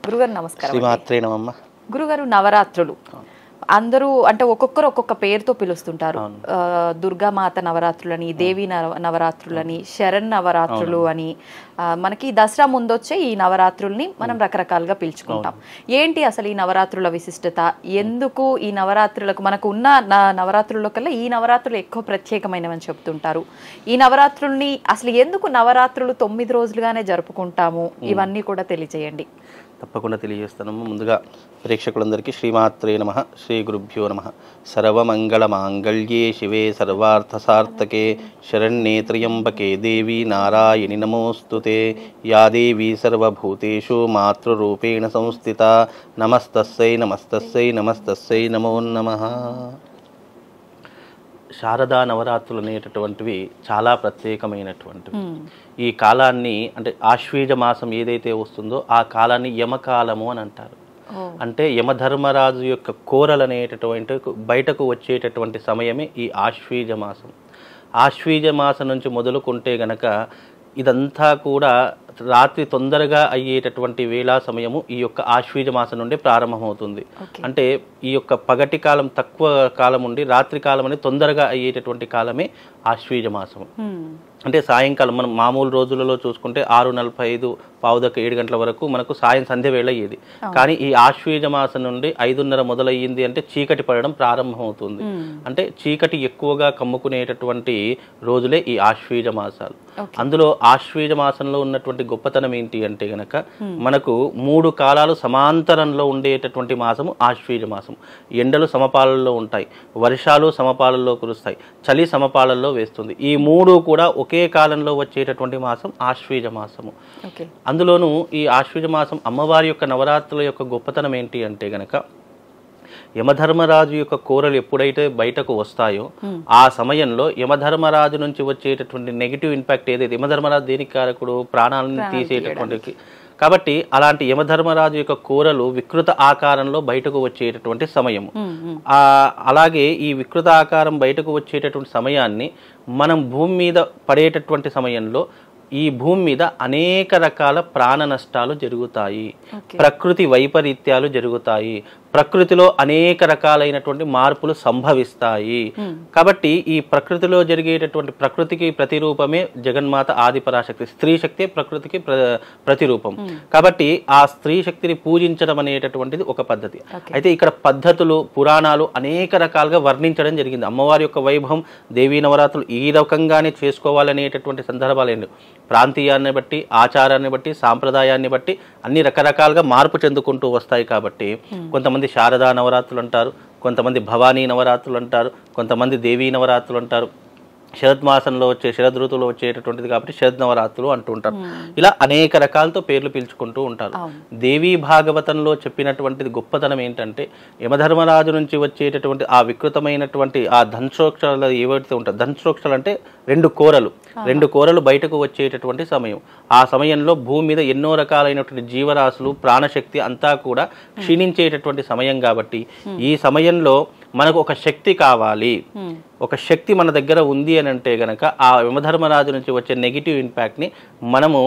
గురుగారు నమస్కారం. శ్రీమాత్రే నమః. గురుగారు, నవరాత్రులు అందరూ అంటే ఒక్కొక్కరు ఒక్కొక్క పేరుతో పిలుస్తుంటారు. దుర్గామాత నవరాత్రులని, దేవి నవరాత్రులని, శరణ్ నవరాత్రులు అని, మనకి దసరా ముందొచ్చే ఈ నవరాత్రుల్ని మనం రకరకాలుగా పిలుచుకుంటాం. ఏంటి అసలు ఈ నవరాత్రుల విశిష్టత? ఎందుకు ఈ నవరాత్రులకు, మనకు ఉన్న నవరాత్రుల కల్లా ఈ నవరాత్రులు ఎక్కువ ప్రత్యేకమైనవని చెప్తుంటారు. ఈ నవరాత్రుల్ని అసలు ఎందుకు నవరాత్రులు 9 రోజులుగానే జరుపుకుంటాము? ఇవన్నీ కూడా తెలియజేయండి. తప్పకుండా తెలియజేస్తాను. ముందుగా ప్రేక్షకులందరికీ శ్రీమాత్రే నమః, శ్రీ గురుభ్యో నమః. సర్వమంగళ మాంగళ్యే శివే సర్వార్థసార్థకే శరణ్యే త్ర్యంబకే దేవి నారాయణి నమోస్తుతే. యా దేవీ సర్వభూతేషు మాతృరూపేణ సంస్థితా. నమస్తస్సై నమస్తస్సై నమస్తస్సై నమో నమః. శారదా నవరాత్రులు అనేటటువంటివి చాలా ప్రత్యేకమైనటువంటివి. ఈ కాలాన్ని అంటే ఆశ్వీజ మాసం ఏదైతే వస్తుందో ఆ కాలాన్ని యమకాలము అని అంటారు. అంటే యమధర్మరాజు యొక్క కోరలు అనేటటువంటి బయటకు వచ్చేటటువంటి సమయమే ఈ ఆశ్వీజ మాసం. ఆశ్వీజ మాసం నుంచి మొదలుకుంటే గనక ఇదంతా కూడా రాత్రి తొందరగా అయ్యేటటువంటి వేళా సమయము ఈ యొక్క ఆశ్వీజ మాసం నుండి ప్రారంభమవుతుంది. అంటే ఈ యొక్క పగటి కాలం తక్కువ కాలం ఉండి రాత్రి కాలం అనేది తొందరగా అయ్యేటటువంటి కాలమే ఆశ్వీజ మాసం. అంటే సాయంకాలం మనం మామూలు రోజులలో చూసుకుంటే 6:45 పావుదక్క 7 గంటల వరకు మనకు సంధ్య వేళ అయ్యేది. కానీ ఈ ఆశ్వీజ మాసం నుండి 5:30 మొదలయ్యింది అంటే చీకటి పడడం ప్రారంభమవుతుంది. అంటే చీకటి ఎక్కువగా కమ్ముకునేటటువంటి రోజులే ఈ ఆశ్వీజ మాసాలు. అందులో ఆశ్వీజ మాసంలో ఉన్నటువంటి గొప్పతనం ఏంటి అంటే గనక మనకు 3 కాలాలు సమాంతరంలో ఉండేటటువంటి మాసము ఆశ్వీజ మాసం. ఎండలు సమపాలల్లో ఉంటాయి, వర్షాలు సమపాలల్లో కురుస్తాయి, చలి సమపాలల్లో వేస్తుంది. ఈ 3 కూడా ఒకే కాలంలో వచ్చేటటువంటి మాసం ఆశ్వీజ మాసము. అందులోనూ ఈ ఆశ్వీజ మాసం అమ్మవారి యొక్క నవరాత్రుల యొక్క గొప్పతనం ఏంటి అంటే గనక యమధర్మరాజు యొక్క కోరలు ఎప్పుడైతే బయటకు వస్తాయో ఆ సమయంలో యమధర్మరాజు నుంచి వచ్చేటటువంటి నెగిటివ్ ఇంపాక్ట్ ఏదైతే, యమధర్మరాజు దేనికి కారకుడు? ప్రాణాలను తీసేటటువంటి. కాబట్టి అలాంటి యమధర్మరాజు యొక్క కోరలు వికృత ఆకారంలో బయటకు వచ్చేటటువంటి సమయము. అలాగే ఈ వికృత ఆకారం బయటకు వచ్చేటటువంటి సమయాన్ని మనం భూమి మీద పడేటటువంటి సమయంలో ఈ భూమి మీద అనేక రకాల ప్రాణ నష్టాలు జరుగుతాయి, ప్రకృతి వైపరీత్యాలు జరుగుతాయి, ప్రకృతిలో అనేక రకాలైనటువంటి మార్పులు సంభవిస్తాయి. కాబట్టి ఈ ప్రకృతిలో జరిగేటటువంటి ప్రకృతికి ప్రతిరూపమే జగన్మాత ఆదిపరాశక్తి. స్త్రీ శక్తి ప్రకృతికి ప్రతిరూపం. కాబట్టి ఆ స్త్రీ శక్తిని పూజించడం అనేటటువంటిది ఒక పద్ధతి. అయితే ఇక్కడ పద్ధతులు, పురాణాలు అనేక రకాలుగా వర్ణించడం జరిగింది. అమ్మవారి యొక్క వైభవం, దేవీ నవరాత్రులు ఈ రకంగానే చేసుకోవాలనేటటువంటి సందర్భాలు ప్రాంతీయాన్ని బట్టి, ఆచారాన్ని బట్టి, సాంప్రదాయాన్ని బట్టి అన్ని రకరకాలుగా మార్పు చెందుకుంటూ వస్తాయి. కాబట్టి కొంతమంది శారదా నవరాత్రులు అంటారు, కొంతమంది భవానీ నవరాత్రులు అంటారు, కొంతమంది దేవీ నవరాత్రులు అంటారు. శరద్మాసంలో వచ్చే శరద్ ఋతువులో వచ్చేటటువంటిది కాబట్టి శరద్ నవరాత్రులు అంటూ ఉంటారు. ఇలా అనేక రకాలతో పేర్లు పిలుచుకుంటూ ఉంటారు. దేవీ భాగవతంలో చెప్పినటువంటిది గొప్పతనం ఏంటంటే యమధర్మరాజు నుంచి వచ్చేటటువంటి ఆ వికృతమైనటువంటి ఆ దంశోక్షరాలు ఏవైతే ఉంటాయి, దంశోక్షరాలు అంటే 2 కోరలు బయటకు వచ్చేటటువంటి సమయం. ఆ సమయంలో భూమి మీద ఎన్నో రకాలైనటువంటి జీవరాశులు, ప్రాణశక్తి అంతా కూడా క్షీణించేటటువంటి సమయం. కాబట్టి ఈ సమయంలో మనకు ఒక శక్తి కావాలి, ఒక శక్తి మన దగ్గర ఉంది అని అంటే గనక ఆ యమధర్మరాజు నుంచి వచ్చే నెగిటివ్ ఇంపాక్ట్ని మనము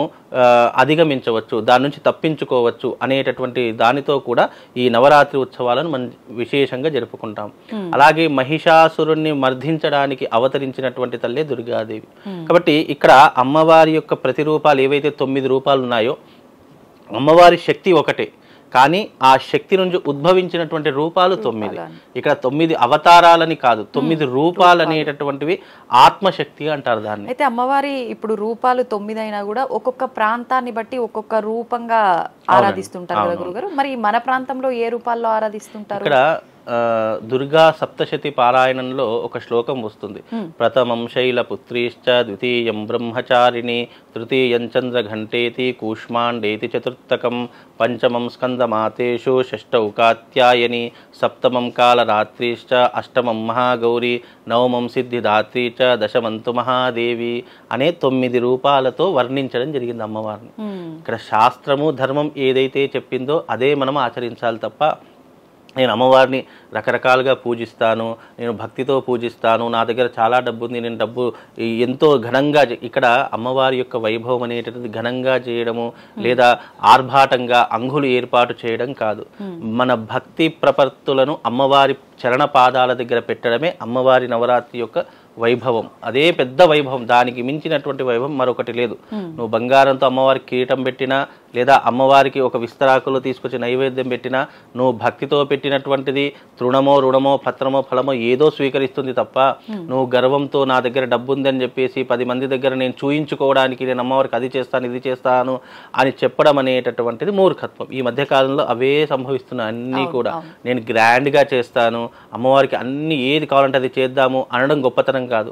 అధిగమించవచ్చు, దాని నుంచి తప్పించుకోవచ్చు అనేటటువంటి దానితో కూడా ఈ నవరాత్రి ఉత్సవాలను మనం విశేషంగా జరుపుకుంటాం. అలాగే మహిషాసురుణ్ణి మర్దించడానికి అవతరించినటువంటి తల్లే దుర్గాదేవి. కాబట్టి ఇక్కడ అమ్మవారి యొక్క ప్రతిరూపాలు ఏవైతే 9 రూపాలు ఉన్నాయో అమ్మవారి శక్తి ఒకటే, కానీ ఆ శక్తి నుంచి ఉద్భవించినటువంటి రూపాలు 9. ఇక్కడ 9 అవతారాలని కాదు, 9 రూపాలు అనేటటువంటివి ఆత్మశక్తి అంటారు దాన్ని. అయితే అమ్మవారి ఇప్పుడు రూపాలు 9 అయినా కూడా ఒక్కొక్క ప్రాంతాన్ని బట్టి ఒక్కొక్క రూపంగా ఆరాధిస్తుంటారు కదా గురుగారు. మరి మన ప్రాంతంలో ఏ రూపాల్లో ఆరాధిస్తుంటారు? ఇక్కడ దుర్గా సప్తశతి పారాయణంలో ఒక శ్లోకం వస్తుంది. ప్రథమం శైలపుత్రీశ్చ, ద్వితీయం బ్రహ్మచారిణి, తృతీయం చంద్రఘంటేతి, కూష్మాండేతి చతుర్థకం, పంచమం స్కందమాతేషు, షష్టౌ కాత్యాయని, సప్తమం కాలరాత్రిశ్చ, అష్టమం మహాగౌరి, నవమం సిద్ధిదాత్రి చ, దశమంతు మహాదేవి అనే 9 రూపాలతో వర్ణించడం జరిగింది అమ్మవారిని. ఇక్కడ శాస్త్రము ధర్మం ఏదైతే చెప్పిందో అదే మనం ఆచరించాలి తప్ప నేను అమ్మవారిని రకరకాలుగా పూజిస్తాను, నేను భక్తితో పూజిస్తాను, నా దగ్గర చాలా డబ్బు ఉంది, నేను డబ్బు ఎంతో ఘనంగా ఇక్కడ అమ్మవారి యొక్క వైభవం అనేటువంటిది ఘనంగా చేయడము లేదా ఆర్భాటంగా అంగులు ఏర్పాటు చేయడం కాదు. మన భక్తి ప్రపత్తులను అమ్మవారి చరణ పాదాల దగ్గర పెట్టడమే అమ్మవారి నవరాత్రి యొక్క వైభవం. అదే పెద్ద వైభవం, దానికి మించినటువంటి వైభవం మరొకటి లేదు. నువ్వు బంగారంతో అమ్మవారికి కిరీటం పెట్టినా లేదా అమ్మవారికి ఒక విస్తరాకులు తీసుకొచ్చి నైవేద్యం పెట్టినా నువ్వు భక్తితో పెట్టినటువంటిది తృణమో రుణమో పత్రమో ఫలమో ఏదో స్వీకరిస్తుంది తప్ప నువ్వు గర్వంతో నా దగ్గర డబ్బు ఉందని చెప్పేసి 10 మంది దగ్గర నేను చూయించుకోవడానికి నేను అమ్మవారికి అది చేస్తాను ఇది చేస్తాను అని చెప్పడం అనేటటువంటిది మూర్ఖత్వం. ఈ మధ్య కాలంలో అవే సంభవిస్తున్నాయి అన్నీ కూడా. నేను గ్రాండ్గా చేస్తాను, అమ్మవారికి అన్ని ఏది కావాలంటే అది చేద్దాము అనడం గొప్పతనం కాదు.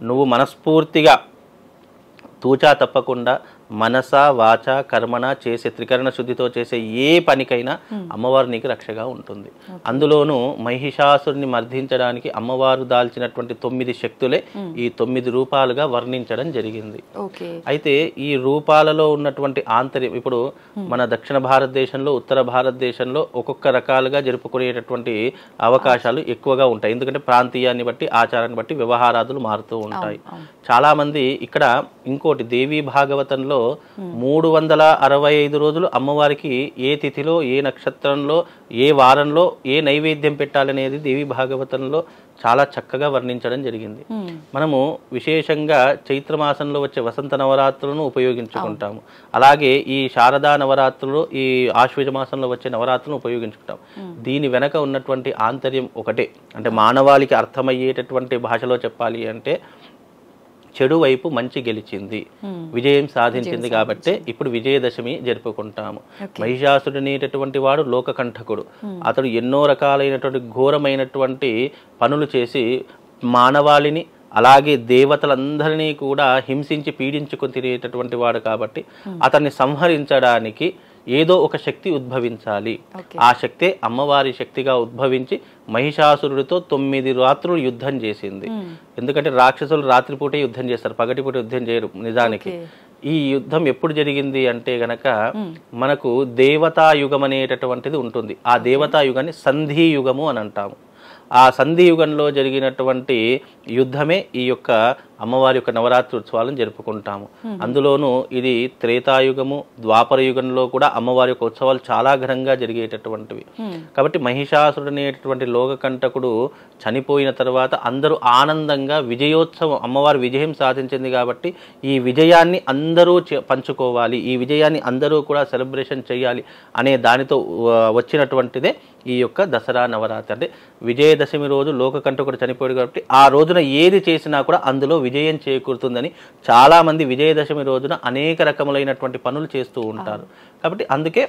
నువ్వు మనస్ఫూర్తిగా తూచా తప్పకుండా మనస వాచ కర్మణ చేసే త్రికరణ శుద్ధితో చేసే ఏ పనికైనా అమ్మవారు నీకు రక్షగా ఉంటుంది. అందులోనూ మహిషాసురుని మర్దించడానికి అమ్మవారు దాల్చినటువంటి 9 శక్తులే ఈ 9 రూపాలుగా వర్ణించడం జరిగింది. అయితే ఈ రూపాలలో ఉన్నటువంటి ఆంతర్యం ఇప్పుడు మన దక్షిణ భారతదేశంలో ఉత్తర భారతదేశంలో ఒక్కొక్క రకాలుగా జరుపుకునేటటువంటి అవకాశాలు ఎక్కువగా ఉంటాయి. ఎందుకంటే ప్రాంతీయాన్ని బట్టి ఆచారాన్ని బట్టి వ్యవహారాదులు మారుతూ ఉంటాయి. చాలా మంది ఇక్కడ ఇంకోటి దేవీ భాగవతంలో 365 రోజులు అమ్మవారికి ఏ తిథిలో ఏ నక్షత్రంలో ఏ వారంలో ఏ నైవేద్యం పెట్టాలనేది దేవి భాగవతంలో చాలా చక్కగా వర్ణించడం జరిగింది. మనము విశేషంగా చైత్రమాసంలో వచ్చే వసంత నవరాత్రులను ఉపయోగించుకుంటాము. అలాగే ఈ శారదా నవరాత్రులు ఈ ఆశ్వయుజ మాసంలో వచ్చే నవరాత్రులను ఉపయోగించుకుంటాం. దీని వెనక ఉన్నటువంటి ఆంతర్యం ఒకటే, అంటే మానవాళికి అర్థమయ్యేటటువంటి భాషలో చెప్పాలి అంటే చెడు వైపు మంచి గెలిచింది, విజయం సాధించింది కాబట్టి ఇప్పుడు విజయదశమి జరుపుకుంటాము. మహిషాసుడు అనేటటువంటి వాడు లోకకంఠకుడు. అతడు ఎన్నో రకాలైనటువంటి ఘోరమైనటువంటి పనులు చేసి మానవాళిని అలాగే దేవతలందరినీ కూడా హింసించి పీడించుకొని తినేటటువంటి వాడు కాబట్టి అతన్ని సంహరించడానికి ఏదో ఒక శక్తి ఉద్భవించాలి. ఆ శక్తే అమ్మవారి శక్తిగా ఉద్భవించి మహిషాసురుడితో 9 రాత్రులు యుద్ధం చేసింది. ఎందుకంటే రాక్షసులు రాత్రిపూటే యుద్ధం చేస్తారు, పగటిపూట యుద్ధం చేయరు. నిజానికి ఈ యుద్ధం ఎప్పుడు జరిగింది అంటే గనక మనకు దేవతాయుగం అనేటటువంటిది ఉంటుంది. ఆ దేవతాయుగాన్ని సంధియుగము అని అంటాము. ఆ సంధియుగంలో జరిగినటువంటి యుద్ధమే ఈ యొక్క అమ్మవారి యొక్క నవరాత్రి ఉత్సవాలను జరుపుకుంటాము. అందులోనూ ఇది త్రేతాయుగము ద్వాపర యుగంలో కూడా అమ్మవారి యొక్క ఉత్సవాలు చాలా ఘనంగా జరిగేటటువంటివి. కాబట్టి మహిషాసురుడు అనేటటువంటి లోకకంటకుడు చనిపోయిన తర్వాత అందరూ ఆనందంగా విజయోత్సవం, అమ్మవారి విజయం సాధించింది కాబట్టి ఈ విజయాన్ని అందరూ పంచుకోవాలి, ఈ విజయాన్ని అందరూ కూడా సెలబ్రేషన్ చేయాలి అనే దానితో వచ్చినటువంటిదే ఈ యొక్క దసరా నవరాత్రి. అంటే విజయదశమి రోజు లోకకంటకుడు చనిపోయాడు కాబట్టి ఆ రోజున ఏది చేసినా కూడా అందులో విజయం చేకూరుతుందని చాలా మంది విజయదశమి రోజున అనేక రకములైనటువంటి పనులు చేస్తూ ఉంటారు. కాబట్టి అందుకే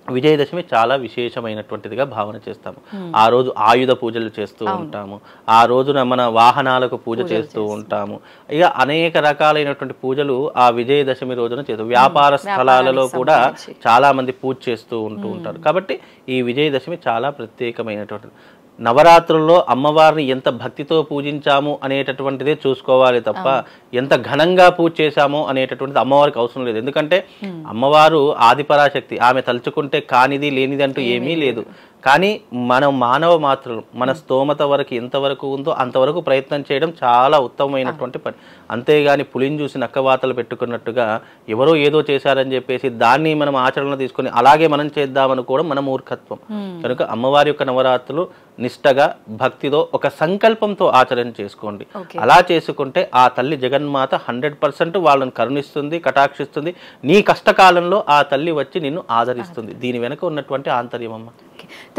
విజయదశమి చాలా విశేషమైనటువంటిదిగా భావన చేస్తాము. ఆ రోజు ఆయుధ పూజలు చేస్తూ ఉంటాము, ఆ రోజున మన వాహనాలకు పూజ చేస్తూ ఉంటాము. ఇక అనేక రకాలైనటువంటి పూజలు ఆ విజయదశమి రోజున చేస్తాం. వ్యాపార స్థలాలలో కూడా చాలా మంది పూజ చేస్తూ ఉంటారు. కాబట్టి ఈ విజయదశమి చాలా ప్రత్యేకమైనటువంటి నవరాత్రుల్లో అమ్మవారిని ఎంత భక్తితో పూజించాము అనేటటువంటిదే చూసుకోవాలి తప్ప ఎంత ఘనంగా పూజ చేశామో అనేటటువంటిది అమ్మవారికి అవసరం లేదు. ఎందుకంటే అమ్మవారు ఆదిపరాశక్తి, ఆమె తలుచుకుంటే కానిది లేనిది అంటూ ఏమీ లేదు. కానీ మనం మానవ మాత్రం మన స్తోమత వరకు ఎంతవరకు ఉందో అంతవరకు ప్రయత్నం చేయడం చాలా ఉత్తమమైనటువంటి పని. అంతేగాని పులిని చూసి నక్కవాతలు పెట్టుకున్నట్టుగా ఎవరో ఏదో చేశారని చెప్పేసి దాన్ని మనం ఆచరణలో తీసుకుని అలాగే మనం చేద్దామనుకోవడం మన మూర్ఖత్వం. కనుక అమ్మవారి యొక్క నవరాత్రులు నిష్టగా భక్తితో ఒక సంకల్పంతో ఆచరణ చేసుకోండి. అలా చేసుకుంటే ఆ తల్లి జగన్మాత 100% వాళ్ళని కరుణిస్తుంది, కటాక్షిస్తుంది. నీ కష్టకాలంలో ఆ తల్లి వచ్చి నిన్ను ఆదరిస్తుంది. దీని వెనుక ఉన్నటువంటి ఆంతర్యం అమ్మ.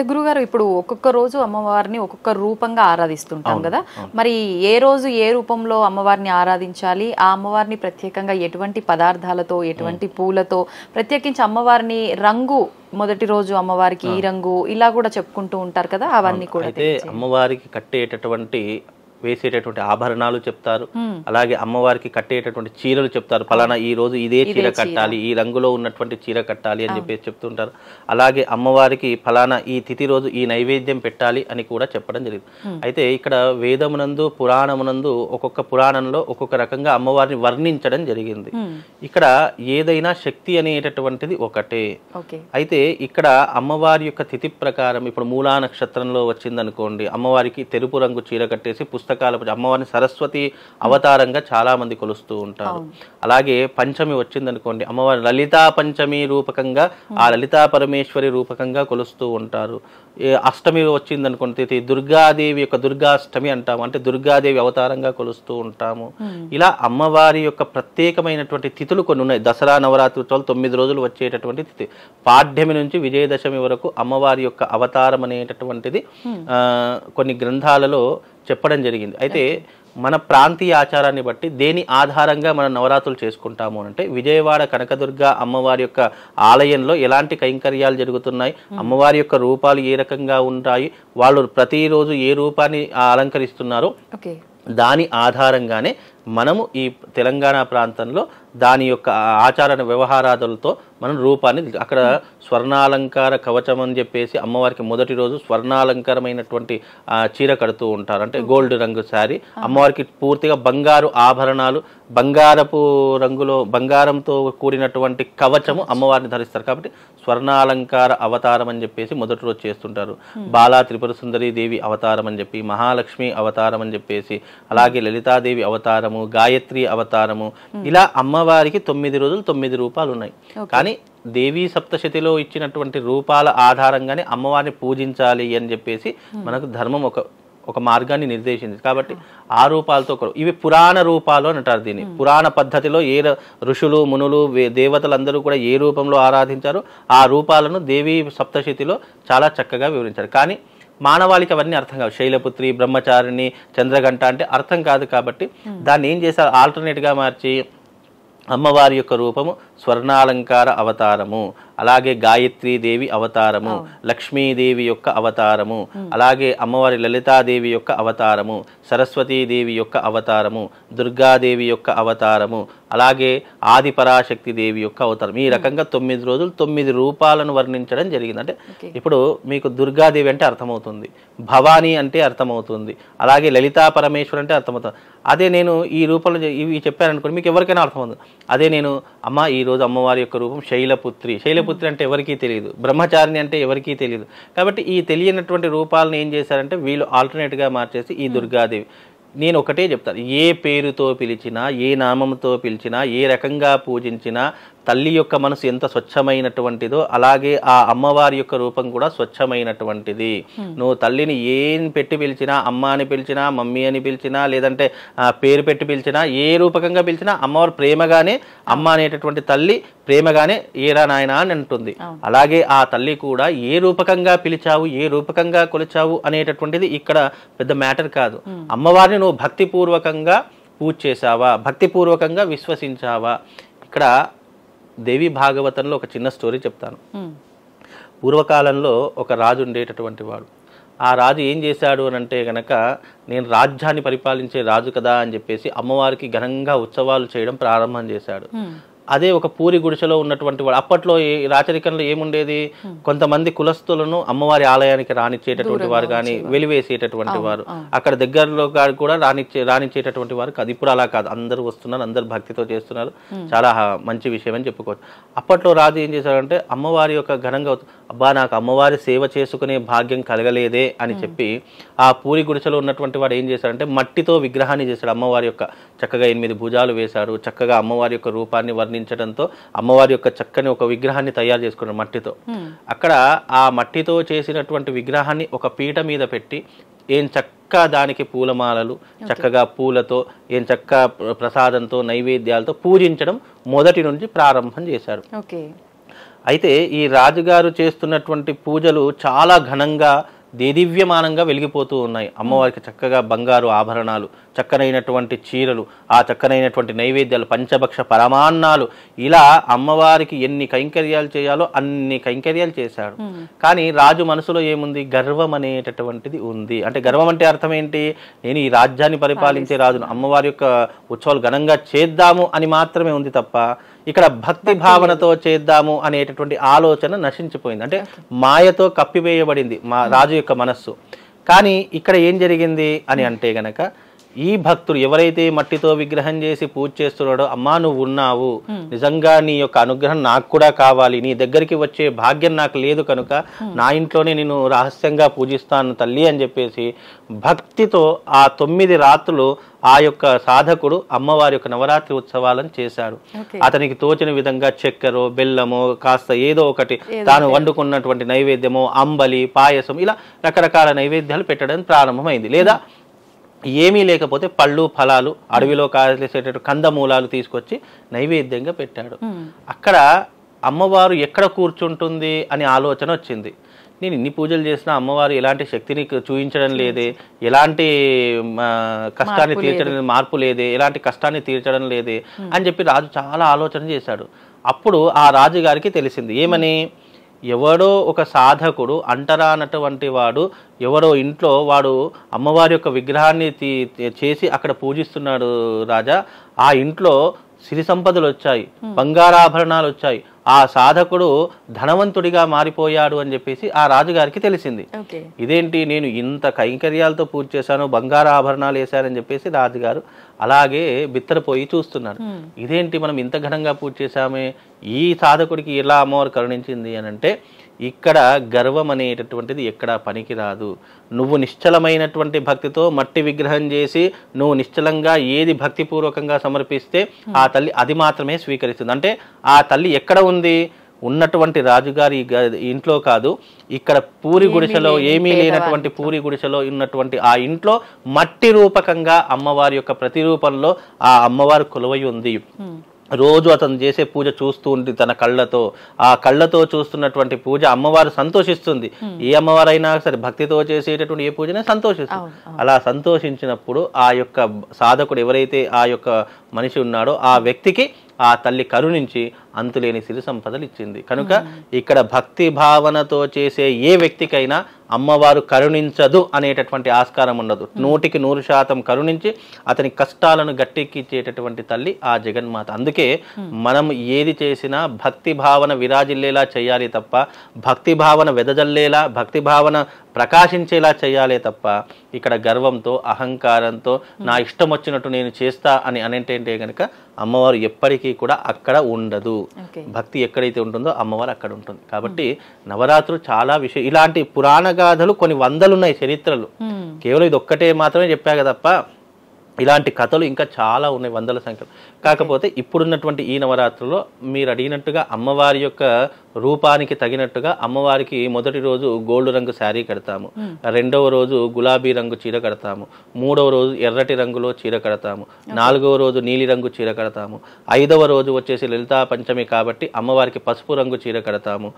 గురుగారు, ఇప్పుడు ఒక్కొక్క రోజు అమ్మవారిని ఒక్కొక్క రూపంగా ఆరాధిస్తుంటాం కదా, మరి ఏ రోజు ఏ రూపంలో అమ్మవారిని ఆరాధించాలి? ఆ అమ్మవారిని ప్రత్యేకంగా ఎటువంటి పదార్థాలతో, ఎటువంటి పూలతో, ప్రత్యేకించి అమ్మవారిని రంగు మొదటి రోజు అమ్మవారికి ఈ రంగు ఇలా కూడా చెప్పుకుంటూ ఉంటారు కదా, అవన్నీ కూడా అయితే అమ్మవారికి కట్టేటటువంటి వేసేటటువంటి ఆభరణాలు చెప్తారు, అలాగే అమ్మవారికి కట్టేటటువంటి చీరలు చెప్తారు. ఫలానా ఈ రోజు ఇదే చీర కట్టాలి, ఈ రంగులో ఉన్నటువంటి చీర కట్టాలి అని చెప్పేసి చెప్తుంటారు. అలాగే అమ్మవారికి ఫలానా ఈ తిథి రోజు ఈ నైవేద్యం పెట్టాలి అని కూడా చెప్పడం జరిగింది. అయితే ఇక్కడ వేదమునందు పురాణమునందు ఒక్కొక్క పురాణంలో ఒక్కొక్క రకంగా అమ్మవారిని వర్ణించడం జరిగింది. ఇక్కడ ఏదైనా శక్తి అనేటటువంటిది ఒకటే. అయితే ఇక్కడ అమ్మవారి యొక్క తిథి ప్రకారం ఇప్పుడు మూలా నక్షత్రంలో వచ్చిందనుకోండి, అమ్మవారికి తెలుపు రంగు చీర కట్టేసి పుస్తకాల అమ్మవారిని సరస్వతి అవతారంగా చాలా మంది కొలుస్తూ ఉంటారు. అలాగే పంచమి వచ్చిందనుకోండి, అమ్మవారి లలితా పంచమి రూపకంగా ఆ లలితా పరమేశ్వరి రూపకంగా కొలుస్తూ ఉంటారు. అష్టమి వచ్చిందనుకోండి, దుర్గాదేవి యొక్క దుర్గాష్టమి అంటాము, అంటే దుర్గాదేవి అవతారంగా కొలుస్తూ ఉంటాము. ఇలా అమ్మవారి యొక్క ప్రత్యేకమైనటువంటి తిథులు కొన్ని ఉన్నాయి. దసరా నవరాత్రి ఉత్సవాలు 9 రోజులు వచ్చేటటువంటి తిథి. పాడ్యమి నుంచి విజయదశమి వరకు అమ్మవారి యొక్క అవతారం అనేటటువంటిది కొన్ని గ్రంథాలలో చెప్పడం జరిగింది. అయితే మన ప్రాంతీయ ఆచారాన్ని బట్టి దేని ఆధారంగా మనం నవరాత్రులు చేసుకుంటాము అంటే, విజయవాడ కనకదుర్గ అమ్మవారి యొక్క ఆలయంలో ఎలాంటి కైంకర్యాలు జరుగుతున్నాయి, అమ్మవారి యొక్క రూపాలు ఏ రకంగా ఉంటాయి, వాళ్ళు ప్రతిరోజు ఏ రూపాన్ని అలంకరిస్తున్నారు, దాని ఆధారంగానే మనము ఈ తెలంగాణ ప్రాంతంలో దాని యొక్క ఆచార వ్యవహారాదులతో మనం రూపాన్ని అక్కడ స్వర్ణాలంకార కవచం అని చెప్పేసి అమ్మవారికి మొదటి రోజు స్వర్ణాలంకారమైనటువంటి చీర కడుతూ ఉంటారు, అంటే గోల్డ్ రంగు శారీ. అమ్మవారికి పూర్తిగా బంగారు ఆభరణాలు, బంగారపు రంగులో బంగారంతో కూడినటువంటి కవచము అమ్మవారిని ధరిస్తారు. కాబట్టి స్వర్ణాలంకార అవతారం అని చెప్పేసి మొదటి రోజు చేస్తుంటారు. బాలా త్రిపుర సుందరి దేవి అవతారం అని చెప్పి, మహాలక్ష్మి అవతారం అని చెప్పేసి, అలాగే లలితాదేవి అవతారము, గాయత్రి అవతారము, ఇలా అమ్మవారికి 9 రోజులు 9 రూపాలు ఉన్నాయి. కానీ దేవీ సప్తశతిలో ఇచ్చినటువంటి రూపాల ఆధారంగానే అమ్మవారిని పూజించాలి అని చెప్పేసి మనకు ధర్మం ఒక మార్గాన్ని నిర్దేశించింది. కాబట్టి ఆ రూపాలతో ఇవి పురాణ రూపాలు అని అంటారు. దీన్ని పురాణ పద్ధతిలో ఏ ఋషులు మునులు దేవతలందరూ కూడా ఏ రూపంలో ఆరాధించారో ఆ రూపాలను దేవీ సప్తశతిలో చాలా చక్కగా వివరించారు. కానీ మానవాళికి అవన్నీ అర్థం కావు. శైలపుత్రి, బ్రహ్మచారిణి, చంద్రగంట అంటే అర్థం కాదు. కాబట్టి దాన్ని ఏం చేశారు, ఆల్టర్నేట్గా మార్చి అమ్మవారి యొక్క రూపము స్వర్ణాలంకార అవతారము, అలాగే గాయత్రీ దేవి అవతారము, లక్ష్మీదేవి యొక్క అవతారము, అలాగే అమ్మవారి లలితాదేవి యొక్క అవతారము, సరస్వతీదేవి యొక్క అవతారము, దుర్గాదేవి యొక్క అవతారము, అలాగే ఆదిపరాశక్తి దేవి యొక్క అవతారం. ఈ రకంగా 9 రోజులు 9 రూపాలను వర్ణించడం జరిగింది. అంటే ఇప్పుడు మీకు దుర్గాదేవి అంటే అర్థమవుతుంది, భవానీ అంటే అర్థమవుతుంది, అలాగే లలితా పరమేశ్వరు అంటే అర్థమవుతుంది. అదే నేను ఈ రూపంలో ఇవి చెప్పాను అనుకోండి, మీకు ఎవరికైనా అర్థమవుతుంది. అదే నేను అమ్మ ఈరోజు అమ్మవారి యొక్క రూపం శైలపుత్రి, శైలపుత్రి అంటే ఎవరికీ తెలియదు, బ్రహ్మచారిణి అంటే ఎవరికీ తెలియదు. కాబట్టి ఈ తెలియనటువంటి రూపాలను ఏం చేశారంటే వీళ్ళు ఆల్టర్నేట్గా మార్చేసి ఈ దుర్గాదేవి. నేను ఒకటే చెప్తాను, ఏ పేరుతో పిలిచినా, ఏ నామంతో పిలిచినా, ఏ రకంగా పూజించినా తల్లి యొక్క మనసు ఎంత స్వచ్ఛమైనటువంటిదో అలాగే ఆ అమ్మవారి యొక్క రూపం కూడా స్వచ్ఛమైనటువంటిది. నువ్వు తల్లిని ఏం పెట్టి పిలిచినా, అమ్మ అని పిలిచినా, మమ్మీ అని పిలిచినా, లేదంటే పేరు పెట్టి పిలిచినా, ఏ రూపకంగా పిలిచినా అమ్మవారు ప్రేమగానే, అమ్మ అనేటటువంటి తల్లి ప్రేమగానే ఏరా నాయనా అని అంటుంది. అలాగే ఆ తల్లి కూడా ఏ రూపకంగా పిలిచావు, ఏ రూపకంగా కొలిచావు అనేటటువంటిది ఇక్కడ పెద్ద మ్యాటర్ కాదు. అమ్మవారిని నువ్వు భక్తిపూర్వకంగా పూజ చేసావా, భక్తిపూర్వకంగా విశ్వసించావా. ఇక్కడ దేవి భాగవతంలో ఒక చిన్న స్టోరీ చెప్తాను. పూర్వకాలంలో ఒక రాజు ఉండేటటువంటి వాడు. ఆ రాజు ఏం చేశాడు అని అంటే గనక, నేను రాజ్యాన్ని పరిపాలించే రాజు కదా అని చెప్పేసి అమ్మవారికి ఘనంగా ఉత్సవాలు చేయడం ప్రారంభం చేశాడు. అదే ఒక పూరి గుడిసెలో ఉన్నటువంటి వాడు. అప్పట్లో రాచరికంలో ఏముండేది, కొంతమంది కులస్తులను అమ్మవారి ఆలయానికి రానిచ్చేటటువంటి వారు కానీ, వెలివేసేటటువంటి వారు, అక్కడ దగ్గరలో కూడా రానిచ్చేటటువంటి వారు కాదు. ఇప్పుడు అలా కాదు, అందరూ వస్తున్నారు, అందరు భక్తితో చేస్తున్నారు, చాలా మంచి విషయం అని చెప్పుకోవచ్చు. అప్పట్లో రాజు ఏం చేశాడంటే, అమ్మవారి యొక్క ఘనంగా అబ్బా నాకు అమ్మవారి సేవ చేసుకునే భాగ్యం కలగలేదే అని చెప్పి ఆ పూరి గుడిసెలో ఉన్నటువంటి వాడు ఏం చేశాడంటే మట్టితో విగ్రహాన్ని చేశాడు. అమ్మవారి యొక్క చక్కగా 8 భుజాలు వేశాడు, చక్కగా అమ్మవారి యొక్క రూపాన్ని వర్ణించడంతో అమ్మవారి యొక్క చక్కని ఒక విగ్రహాన్ని తయారు చేసుకున్నాడు మట్టితో. అక్కడ ఆ మట్టితో చేసినటువంటి విగ్రహాన్ని ఒక పీట మీద పెట్టి ఏం చక్కగా దానికి పూలమాలలు, చక్కగా పూలతో, ఏం చక్కగా ప్రసాదంతో, నైవేద్యాలతో పూజించడం మొదటి నుంచి ప్రారంభం చేశాడు. అయితే ఈ రాజుగారు చేస్తున్నటువంటి పూజలు చాలా ఘనంగా దేదీవ్యమానంగా వెలిగిపోతూ ఉన్నాయి. అమ్మవారికి చక్కగా బంగారు ఆభరణాలు, చక్కనైనటువంటి చీరలు, ఆ చక్కనైనటువంటి నైవేద్యాలు, పంచభక్ష పరమాన్నాలు, ఇలా అమ్మవారికి ఎన్ని కైంకర్యాలు చేయాలో అన్ని కైంకర్యాలు చేశాడు. కానీ రాజు మనసులో ఏముంది? గర్వం అనేటటువంటిది ఉంది. అంటే గర్వం అంటే అర్థం ఏంటి? నేను ఈ రాజ్యాన్ని పరిపాలించే రాజును, అమ్మవారి యొక్క ఉత్సవాలు ఘనంగా చేద్దాము అని మాత్రమే ఉంది తప్ప ఇక్కడ భక్తి భావనతో చేద్దాము అనేటటువంటి ఆలోచన నశించిపోయింది. అంటే మాయతో కప్పివేయబడింది మా రాజు యొక్క మనస్సు. కానీ ఇక్కడ ఏం జరిగింది అని అంటే గనక, ఈ భక్తుడు ఎవరైతే మట్టితో విగ్రహం చేసి పూజ చేస్తున్నాడో, అమ్మా నువ్వు ఉన్నావు, నిజంగా నీ యొక్క అనుగ్రహం నాకు కూడా కావాలి, నీ దగ్గరికి వచ్చే భాగ్యం నాకు లేదు కనుక నా ఇంట్లోనే నేను రహస్యంగా పూజిస్తాను తల్లి అని చెప్పేసి భక్తితో ఆ 9 రాత్రులు ఆ యొక్క సాధకుడు అమ్మవారి యొక్క నవరాత్రి ఉత్సవాలను చేశాడు. అతనికి తోచిన విధంగా చక్కెరో బెల్లమో కాస్త ఏదో ఒకటి తాను వండుకున్నటువంటి నైవేద్యమో, అంబలి, పాయసం, ఇలా రకరకాల నైవేద్యాలు పెట్టడం ప్రారంభమైంది. లేదా ఏమీ లేకపోతే పళ్ళు ఫలాలు, అడవిలో కాసేటట్టు కందమూలాలు తీసుకొచ్చి నైవేద్యంగా పెట్టాడు. అక్కడ అమ్మవారు ఎక్కడ కూర్చుంటుంది అని ఆలోచన వచ్చింది. నేను ఇన్ని పూజలు చేసినా అమ్మవారు ఎలాంటి శక్తిని చూపించడం లేదే, ఎలాంటి కష్టాన్ని తీర్చడం, మార్పు లేదే, ఎలాంటి కష్టాన్ని తీర్చడం లేదే అని చెప్పి రాజు చాలా ఆలోచన చేశాడు. అప్పుడు ఆ రాజుగారికి తెలిసింది ఏమని, ఎవడో ఒక సాధకుడు అంటరానటువంటి వాడు ఎవరో ఇంట్లో వాడు అమ్మవారి యొక్క విగ్రహాన్ని చేసి అక్కడ పూజిస్తున్నాడు రాజా. ఆ ఇంట్లో సిరి సంపదలు వచ్చాయి, బంగారాభరణాలు వచ్చాయి, ఆ సాధకుడు ధనవంతుడిగా మారిపోయాడు అని చెప్పేసి ఆ రాజుగారికి తెలిసింది. ఇదేంటి, నేను ఇంత కైంకర్యాలతో పూజ చేశాను, బంగారు ఆభరణాలు వేశానని చెప్పేసి రాజుగారు అలాగే బిత్తరపోయి చూస్తున్నాడు. ఇదేంటి, మనం ఇంత ఘనంగా పూజ చేశామే, ఈ సాధకుడికి ఎలా అమ్మవారు కరుణించింది అని అంటే, ఇక్కడ గర్వం అనేటటువంటిది ఎక్కడా పనికిరాదు. నువ్వు నిశ్చలమైనటువంటి భక్తితో మట్టి విగ్రహం చేసి నువ్వు నిశ్చలంగా ఏది భక్తిపూర్వకంగా సమర్పిస్తే ఆ తల్లి అది మాత్రమే స్వీకరిస్తుంది. అంటే ఆ తల్లి ఎక్కడ ఉంది? ఉన్నటువంటి రాజుగారి ఇంట్లో కాదు, ఇక్కడ పూరి గుడిసెలో, ఏమీ లేనటువంటి పూరి గుడిసెలో ఉన్నటువంటి ఆ ఇంట్లో మట్టి రూపకంగా అమ్మవారి యొక్క ప్రతిరూపంలో ఆ అమ్మవారు కొలువై ఉంది. రోజు అతను చేసే పూజ చూస్తూ ఉంది తన కళ్ళతో. ఆ కళ్ళతో చూస్తున్నటువంటి పూజ అమ్మవారు సంతోషిస్తుంది. ఏ అమ్మవారైనా సరే భక్తితో చేసేటటువంటి ఏ పూజనే సంతోషిస్తుంది. అలా సంతోషించినప్పుడు ఆ యొక్క సాధకుడు ఎవరైతే ఆ యొక్క మనిషి ఉన్నాడో ఆ వ్యక్తికి ఆ తల్లి కరుణించి అంతులేని సిరి సంపదలు ఇచ్చింది. కనుక ఇక్కడ భక్తి భావనతో చేసే ఏ వ్యక్తికైనా అమ్మవారు కరుణించదు అనేటటువంటి ఆస్కారం ఉండదు. 100% కరుణించి అతని కష్టాలను గట్టెక్కించేటటువంటి తల్లి ఆ జగన్మాత. అందుకే మనం ఏది చేసినా భక్తి భావన విరాజిల్లేలా చేయాలి తప్ప, భక్తి భావన వెదజల్లేలా, భక్తి భావన ప్రకాశించేలా చేయాలే తప్ప ఇక్కడ గర్వంతో, అహంకారంతో నా ఇష్టం వచ్చినట్టు నేను చేస్తా అని అనేంటే గనక అమ్మవారు ఎప్పటికీ కూడా అక్కడ ఉండదు. భక్తి ఎక్కడైతే ఉంటుందో అమ్మవారు అక్కడ ఉంటుంది. కాబట్టి నవరాత్రులు చాలా విషయం, ఇలాంటి పురాణ గాథలు కొన్ని వందలున్నాయి చరిత్రలు. కేవలం ఇది ఒక్కటే మాత్రమే చెప్పా కదా తప్ప ఇలాంటి కథలు ఇంకా చాలా ఉన్నాయి, వందల సంఖ్యలో. కాకపోతే ఇప్పుడున్నటువంటి ఈ నవరాత్రుల్లో మీరు అడిగినట్టుగా అమ్మవారి యొక్క రూపానికి తగినట్టుగా అమ్మవారికి మొదటి రోజు గోల్డ్ రంగు శారీ కడతాము, రెండవ రోజు గులాబీ రంగు చీర కడతాము, మూడవ రోజు ఎర్రటి రంగులో చీర కడతాము, నాలుగవ రోజు నీలి రంగు చీర కడతాము, ఐదవ రోజు వచ్చేసి లలితా పంచమి కాబట్టి అమ్మవారికి పసుపు రంగు చీర కడతాము,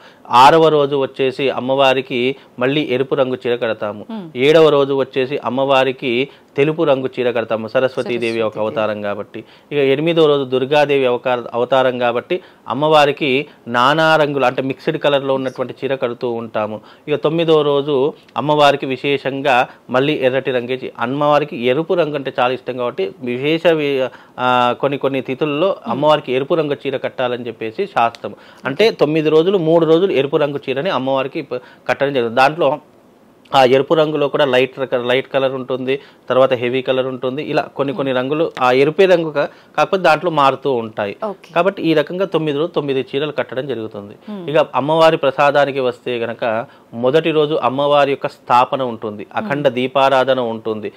ఆరవ రోజు వచ్చేసి అమ్మవారికి మళ్ళీ ఎరుపు రంగు చీర కడతాము, ఏడవ రోజు వచ్చేసి అమ్మవారికి తెలుపు రంగు చీర కడతాము, సరస్వతీదేవి ఒక అవతారం కాబట్టి. ఇక 8వ రోజు దుర్గాదేవి అవతారం కాబట్టి అమ్మవారికి నానా రంగులు అంటే మిక్స్డ్ కలర్లో ఉన్నటువంటి చీర కడుతూ ఉంటాము. ఇక 9వ రోజు అమ్మవారికి విశేషంగా మళ్ళీ ఎర్రటి రంగే, అమ్మవారికి ఎరుపు రంగు అంటే చాలా ఇష్టం కాబట్టి విశేష కొన్ని తిథుల్లో అమ్మవారికి ఎరుపు రంగు చీర కట్టాలని చెప్పేసి శాస్త్రం. అంటే 9 రోజులు 3 రోజులు ఎరుపు రంగు చీరని అమ్మవారికి కట్టడం జరుగుతుంది. దాంట్లో ఆ ఎరుపు రంగులో కూడా లైట్ కలర్ ఉంటుంది, తర్వాత హెవీ కలర్ ఉంటుంది, ఇలా కొన్ని రంగులు ఆ ఎరుపే రంగు కాకపోతే దాంట్లో మారుతూ ఉంటాయి. కాబట్టి ఈ రకంగా 9 రోజులు 9 చీరలు కట్టడం జరుగుతుంది. ఇక అమ్మవారి ప్రసాదానికి వస్తే గనక మొదటి రోజు అమ్మవారి యొక్క స్థాపన ఉంటుంది, అఖండ దీపారాధన ఉంటుంది,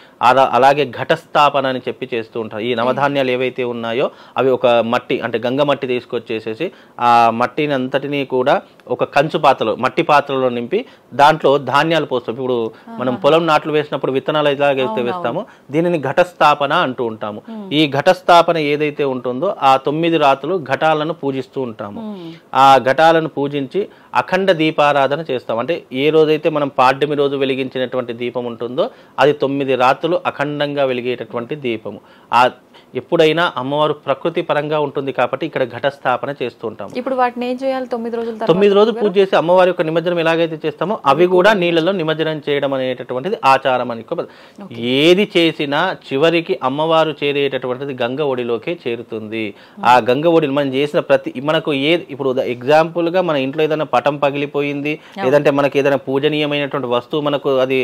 అలాగే ఘటస్థాపన అని చెప్పి చేస్తూ ఉంటారు. ఈ నవధాన్యాలు ఏవైతే ఉన్నాయో అవి ఒక మట్టి అంటే గంగ మట్టి తీసుకొచ్చేసేసి ఆ మట్టిని అంతటినీ కూడా ఒక కంచు పాత్రలో మట్టి పాత్రలో నింపి దాంట్లో ధాన్యాలు పోస్తాం. ఇప్పుడు మనం పొలం నాట్లు వేసినప్పుడు విత్తనాలు ఎలాగైతే వేస్తామో దీనిని ఘటస్థాపన అంటూ ఉంటాము. ఈ ఘటస్థాపన ఏదైతే ఉంటుందో ఆ 9 రాత్రులు ఘటాలను పూజిస్తూ ఉంటాము. ఆ ఘటాలను పూజించి అఖండ దీపారాధన చేస్తాం. అంటే ఏ రోజైతే మనం పాడ్యమి రోజు వెలిగించినటువంటి దీపం ఉంటుందో అది 9 రాత్రులు అఖండంగా వెలిగేటటువంటి దీపము. ఆ ఎప్పుడైనా అమ్మవారు ప్రకృతి పరంగా ఉంటుంది కాబట్టి ఇక్కడ ఘటస్థాపన చేస్తూ ఉంటాం. ఇప్పుడు వాటిని ఏం చేయాలి? 9 రోజుల తర్వాత 9 రోజులు పూజ చేసి అమ్మవారి యొక్క నిమజ్జనం ఎలాగైతే చేస్తామో అవి కూడా నీళ్ళలో నిమజ్జనం చేయడం అనేటటువంటిది ఆచారం అని. ఏది చేసినా చివరికి అమ్మవారు చేరేటటువంటిది గంగ ఒడిలోకే చేరుతుంది. ఆ గంగ ఒడిని మనం చేసిన మనకు ఇప్పుడు ఎగ్జాంపుల్ గా మన ఇంట్లో ఏదైనా పటం పగిలిపోయింది, లేదంటే మనకి ఏదైనా పూజనీయమైనటువంటి వస్తువు మనకు అది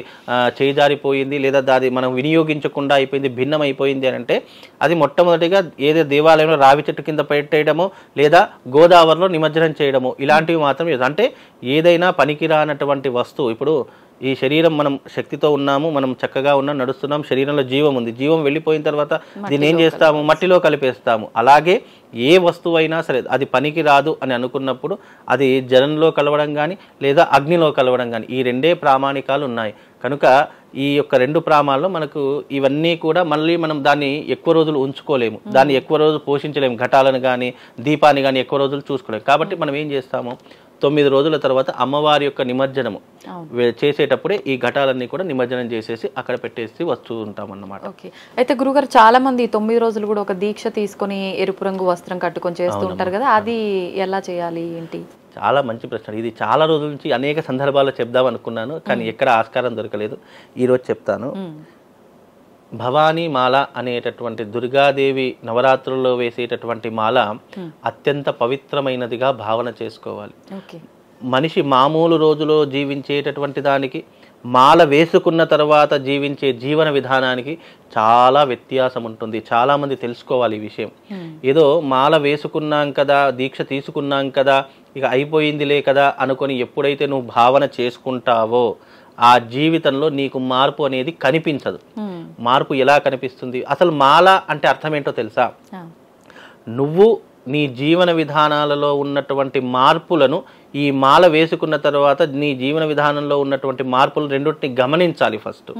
చేజారిపోయింది, లేదా అది మనం వినియోగించకుండా అయిపోయింది, భిన్నం అయిపోయింది అని అంటే అది మొట్టమొదటిగా ఏదో దేవాలయంలో రావి చెట్టు కింద పెట్టేయడము లేదా గోదావరిలో నిమజ్జనం చేయడము ఇలాంటివి మాత్రమే. అంటే ఏదైనా పనికిరానటువంటి వస్తువు, ఇప్పుడు ఈ శరీరం మనం శక్తితో ఉన్నాము, మనం చక్కగా ఉన్నాం, నడుస్తున్నాం, శరీరంలో జీవం ఉంది, జీవం వెళ్ళిపోయిన తర్వాత దీన్ని ఏం చేస్తాము? మట్టిలో కలిపేస్తాము. అలాగే ఏ వస్తువు అయినా సరే అది పనికి రాదు అని అనుకున్నప్పుడు అది జలంలో కలవడం కానీ లేదా అగ్నిలో కలవడం కానీ ఈ రెండే ప్రామాణికాలు ఉన్నాయి. కనుక ఈ యొక్క 2 ప్రామాల్లో మనకు ఇవన్నీ కూడా మళ్ళీ మనం దాన్ని ఎక్కువ రోజులు ఉంచుకోలేము, దాన్ని ఎక్కువ రోజులు పోషించలేము, ఘటాలను కానీ దీపాన్ని కానీ ఎక్కువ రోజులు చూసుకోలేము. కాబట్టి మనం ఏం చేస్తాము? 9 రోజుల తర్వాత అమ్మవారి యొక్క నిమజ్జనము చేసేటప్పుడే ఈ ఘటాలన్నీ కూడా నిమజ్జనం చేసేసి అక్కడ పెట్టేసి వస్తూ ఉంటాం అన్నమాట. అయితే గురుగారు చాలా మంది 9 రోజులు కూడా ఒక దీక్ష తీసుకొని ఎరుపు రంగు వస్త్రం కట్టుకొని చేస్తూ ఉంటారు కదా, అది ఎలా చేయాలి ఏంటి? చాలా మంచి ప్రశ్న. ఇది చాలా రోజుల నుంచి అనేక సందర్భాల్లో చెప్దాం అనుకున్నాను, కానీ ఎక్కడ ఆస్కారం దొరకలేదు. ఈరోజు చెప్తాను. భవానీ మాల అనేటటువంటి దుర్గాదేవి నవరాత్రుల్లో వేసేటటువంటి మాల అత్యంత పవిత్రమైనదిగా భావన చేసుకోవాలి. మనిషి మామూలు రోజులో జీవించేటటువంటి దానికి మాల వేసుకున్న తర్వాత జీవించే జీవన విధానానికి చాలా వ్యత్యాసం ఉంటుంది. చాలా మంది తెలుసుకోవాలి ఈ విషయం. ఏదో మాల వేసుకున్నాం కదా, దీక్ష తీసుకున్నాం కదా, ఇక అయిపోయిందిలే కదా అనుకొని ఎప్పుడైతే నువ్వు భావన చేసుకుంటావో ఆ జీవితంలో నీకు మార్పు అనేది కనిపించదు. మార్పు ఎలా కనిపిస్తుంది? అసలు మాల అంటే అర్థం ఏంటో తెలుసా? నువ్వు నీ జీవన విధానాలలో ఉన్నటువంటి మార్పులను ఈ మాల వేసుకున్న తర్వాత నీ జీవన విధానంలో ఉన్నటువంటి మార్పులు రెండింటిని గమనించాలి. ఫస్ట్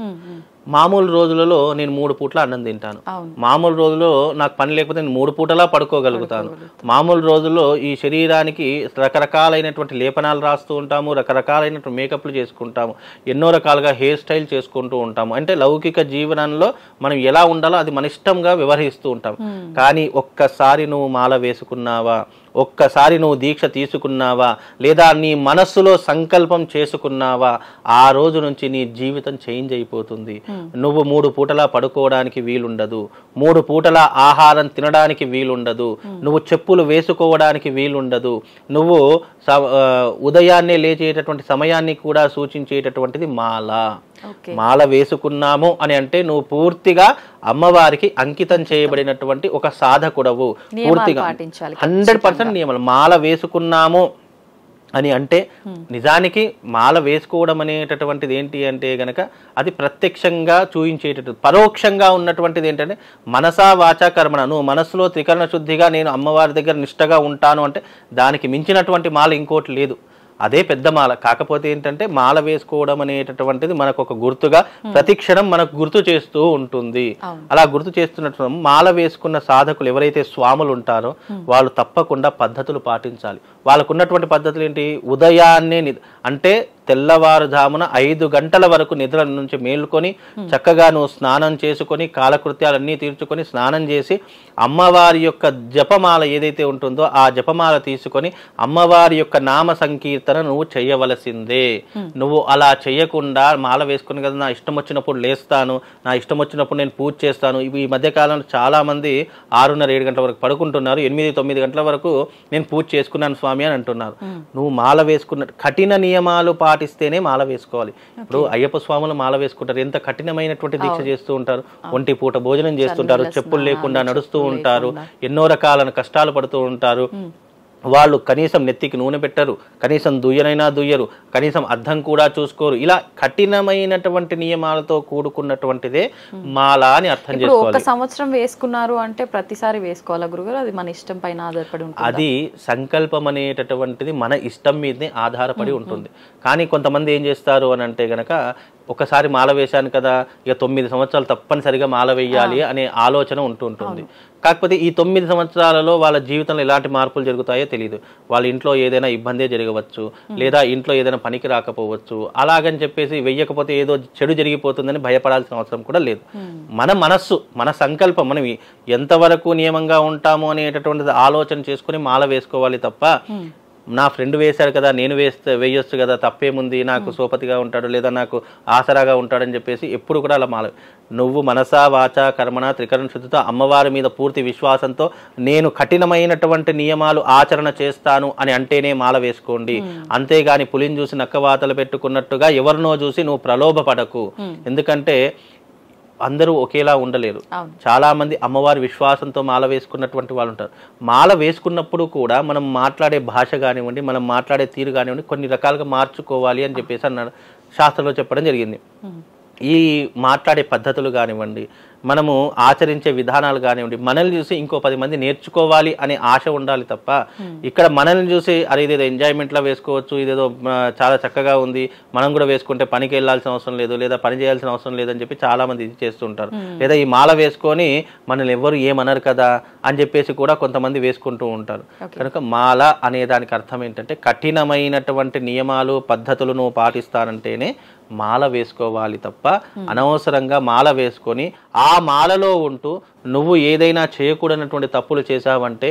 మామూలు రోజులలో నేను 3 పూట్ల అన్నం తింటాను, మామూలు రోజుల్లో నాకు పని లేకపోతే నేను 3 పూటలా పడుకోగలుగుతాను, మామూలు రోజుల్లో ఈ శరీరానికి రకరకాలైనటువంటి లేపనాలు రాస్తూ ఉంటాము, రకరకాలైనటువంటి మేకప్లు చేసుకుంటాము, ఎన్నో రకాలుగా హెయిర్ స్టైల్ చేసుకుంటూ ఉంటాము. అంటే లౌకిక జీవనంలో మనం ఎలా ఉండాలో అది మన ఇష్టంగా వ్యవహరిస్తూ ఉంటాం. కానీ ఒక్కసారి నువ్వు మాల వేసుకున్నావా, ఒక్కసారి నువ్వు దీక్ష తీసుకున్నావా, లేదా నీ మనస్సులో సంకల్పం చేసుకున్నావా, ఆ రోజు నుంచి నీ జీవితం చేంజ్ అయిపోతుంది. నువ్వు 3 పూటలా పడుకోవడానికి వీలుండదు, 3 పూటల ఆహారం తినడానికి వీలుండదు, నువ్వు చెప్పులు వేసుకోవడానికి వీలుండదు, నువ్వు ఉదయాన్నే లేచేటటువంటి సమయాన్ని కూడా సూచించేటటువంటిది మాల. మాల వేసుకున్నాము అని అంటే నువ్వు పూర్తిగా అమ్మవారికి అంకితం చేయబడినటువంటి ఒక సాధకుడవు. పూర్తిగా 100% నియమాలు. మాల వేసుకున్నాము అని అంటే నిజానికి మాల వేసుకోవడం అనేటటువంటిది ఏంటి అంటే గనక అది ప్రత్యక్షంగా చూయించేటటువంటి, పరోక్షంగా ఉన్నటువంటిది ఏంటంటే మనసా వాచా కర్మణ. నువ్వు మనస్సులో త్రికరణ శుద్ధిగా నేను అమ్మవారి దగ్గర నిష్టగా ఉంటాను అంటే దానికి మించినటువంటి మాల ఇంకోటి లేదు. అదే పెద్ద మాల. కాకపోతే ఏంటంటే మాల వేసుకోవడం అనేటటువంటిది మనకు ఒక గుర్తుగా ప్రతి క్షణం మనకు గుర్తు చేస్తూ ఉంటుంది. అలా గుర్తు చేస్తున్నట్టు మాల వేసుకున్న సాధకులు ఎవరైతే స్వాములు ఉంటారో వాళ్ళు తప్పకుండా పద్ధతులు పాటించాలి. వాళ్ళకు ఉన్నటువంటి పద్ధతులు ఏంటి? ఉదయాన్నే అంటే తెల్లవారుజామున 5 గంటల వరకు నిద్ర నుంచి మేలుకొని చక్కగా నువ్వు స్నానం చేసుకొని కాలకృత్యాలన్నీ తీర్చుకొని స్నానం చేసి అమ్మవారి యొక్క జపమాల ఏదైతే ఉంటుందో ఆ జపమాల తీసుకొని అమ్మవారి యొక్క నామ సంకీర్తన నువ్వు చేయవలసిందే. నువ్వు అలా చేయకుండా మాల వేసుకుని కదా నా ఇష్టం వచ్చినప్పుడు లేస్తాను, నా ఇష్టం వచ్చినప్పుడు నేను పూజ చేస్తాను. ఈ మధ్యకాలంలో చాలా మంది 6:30-7 గంటల వరకు పడుకుంటున్నారు, 8-9 గంటల వరకు నేను పూజ చేసుకున్నాను స్వామి అని అంటున్నారు. నువ్వు మాల వేసుకున్న కఠిన నియమాలు పాటిస్తేనే మాల వేసుకోవాలి. ఇప్పుడు అయ్యప్ప స్వాములు మాల వేసుకుంటారు, ఎంత కఠినమైనటువంటి దీక్ష చేస్తూ ఉంటారు, ఒంటి పూట భోజనం చేస్తుంటారు, చెప్పులు లేకుండా నడుస్తూ ఉంటారు, ఎన్నో రకాల కష్టాలు పడుతూ ఉంటారు. వాళ్ళు కనీసం నెత్తికి నూనె పెట్టరు, కనీసం దుయ్యనైనా దుయ్యరు, కనీసం అద్దం కూడా చూసుకోరు. ఇలా కఠినమైనటువంటి నియమాలతో కూడుకున్నటువంటిదే మాల అని అర్థం చేసుకోవాలి. ఒక సంవత్సరం వేసుకున్నారు అంటే ప్రతిసారి వేసుకోవాలా గురుగారు? అది మన ఇష్టం పైన ఆధారపడి ఉంటుంది. అది సంకల్పం అనేటటువంటిది మన ఇష్టం మీదనే ఆధారపడి ఉంటుంది. కానీ కొంతమంది ఏం చేస్తారు అని అంటే గనక ఒకసారి మాల వేశాను కదా, ఇక 9 సంవత్సరాలు తప్పనిసరిగా మాల వేయాలి అనే ఆలోచన ఉంటుంది. కాకపోతే ఈ 9 సంవత్సరాలలో వాళ్ళ జీవితంలో ఎలాంటి మార్పులు జరుగుతాయో తెలియదు. వాళ్ళ ఇంట్లో ఏదైనా ఇబ్బందే జరగవచ్చు, లేదా ఇంట్లో ఏదైనా పనికి రాకపోవచ్చు. అలాగని చెప్పేసి వెయ్యకపోతే ఏదో చెడు జరిగిపోతుందని భయపడాల్సిన అవసరం కూడా లేదు. మన మనస్సు, మన సంకల్పం, మనం ఎంతవరకు నియమంగా ఉంటాము అనేటటువంటిది ఆలోచన చేసుకుని మాల వేసుకోవాలి తప్ప నా ఫ్రెండ్ వేశాడు కదా నేను వేయొచ్చు కదా, తప్పేముంది, నాకు సోపతిగా ఉంటాడు లేదా నాకు ఆసరాగా ఉంటాడని చెప్పేసి ఎప్పుడు కూడా అలా మాల. నువ్వు మనసా వాచా కర్మణ త్రికరణ శుద్ధితో అమ్మవారి మీద పూర్తి విశ్వాసంతో నేను కఠినమైనటువంటి నియమాలు ఆచరణ చేస్తాను అని అంటేనే మాల వేసుకోండి. అంతేగాని పులిని చూసి నక్కవాతలు పెట్టుకున్నట్టుగా ఎవరినో చూసి నువ్వు ప్రలోభపడకు. ఎందుకంటే అందరూ ఒకేలా ఉండలేరు. చాలా మంది అమ్మవారి విశ్వాసంతో మాల వేసుకున్నటువంటి వాళ్ళు ఉంటారు. మాల వేసుకున్నప్పుడు కూడా మనం మాట్లాడే భాష కానివ్వండి, మనం మాట్లాడే తీరు కానివ్వండి కొన్ని రకాలుగా మార్చుకోవాలి అని చెప్పేసి అన్నాడు, శాస్త్రంలో చెప్పడం జరిగింది. ఈ మాట్లాడే పద్ధతులు కానివ్వండి, మనము ఆచరించే విధానాలు కానివ్వండి, మనల్ని చూసి ఇంకో 10 మంది నేర్చుకోవాలి అనే ఆశ ఉండాలి తప్ప ఇక్కడ మనల్ని చూసి అరే ఇదేదో ఎంజాయ్మెంట్లో వేసుకోవచ్చు, ఇదేదో చాలా చక్కగా ఉంది, మనం కూడా వేసుకుంటే పనికి వెళ్ళాల్సిన అవసరం లేదు, లేదా పని చేయాల్సిన అవసరం లేదని చెప్పి చాలా మంది ఇది చేస్తుంటారు. లేదా ఈ మాల వేసుకొని మనల్ని ఎవరు ఏమనరు కదా అని చెప్పేసి కూడా కొంతమంది వేసుకుంటూ ఉంటారు. కనుక మాల అనే దానికి అర్థం ఏంటంటే కఠినమైనటువంటి నియమాలు పద్ధతులు నువ్వు పాటిస్తానంటేనే మాల వేసుకోవాలి తప్ప అనవసరంగా మాల వేసుకొని ఆ మాలలో ఉంటూ నువ్వు ఏదైనా చేయకూడనటువంటి తప్పులు చేశావంటే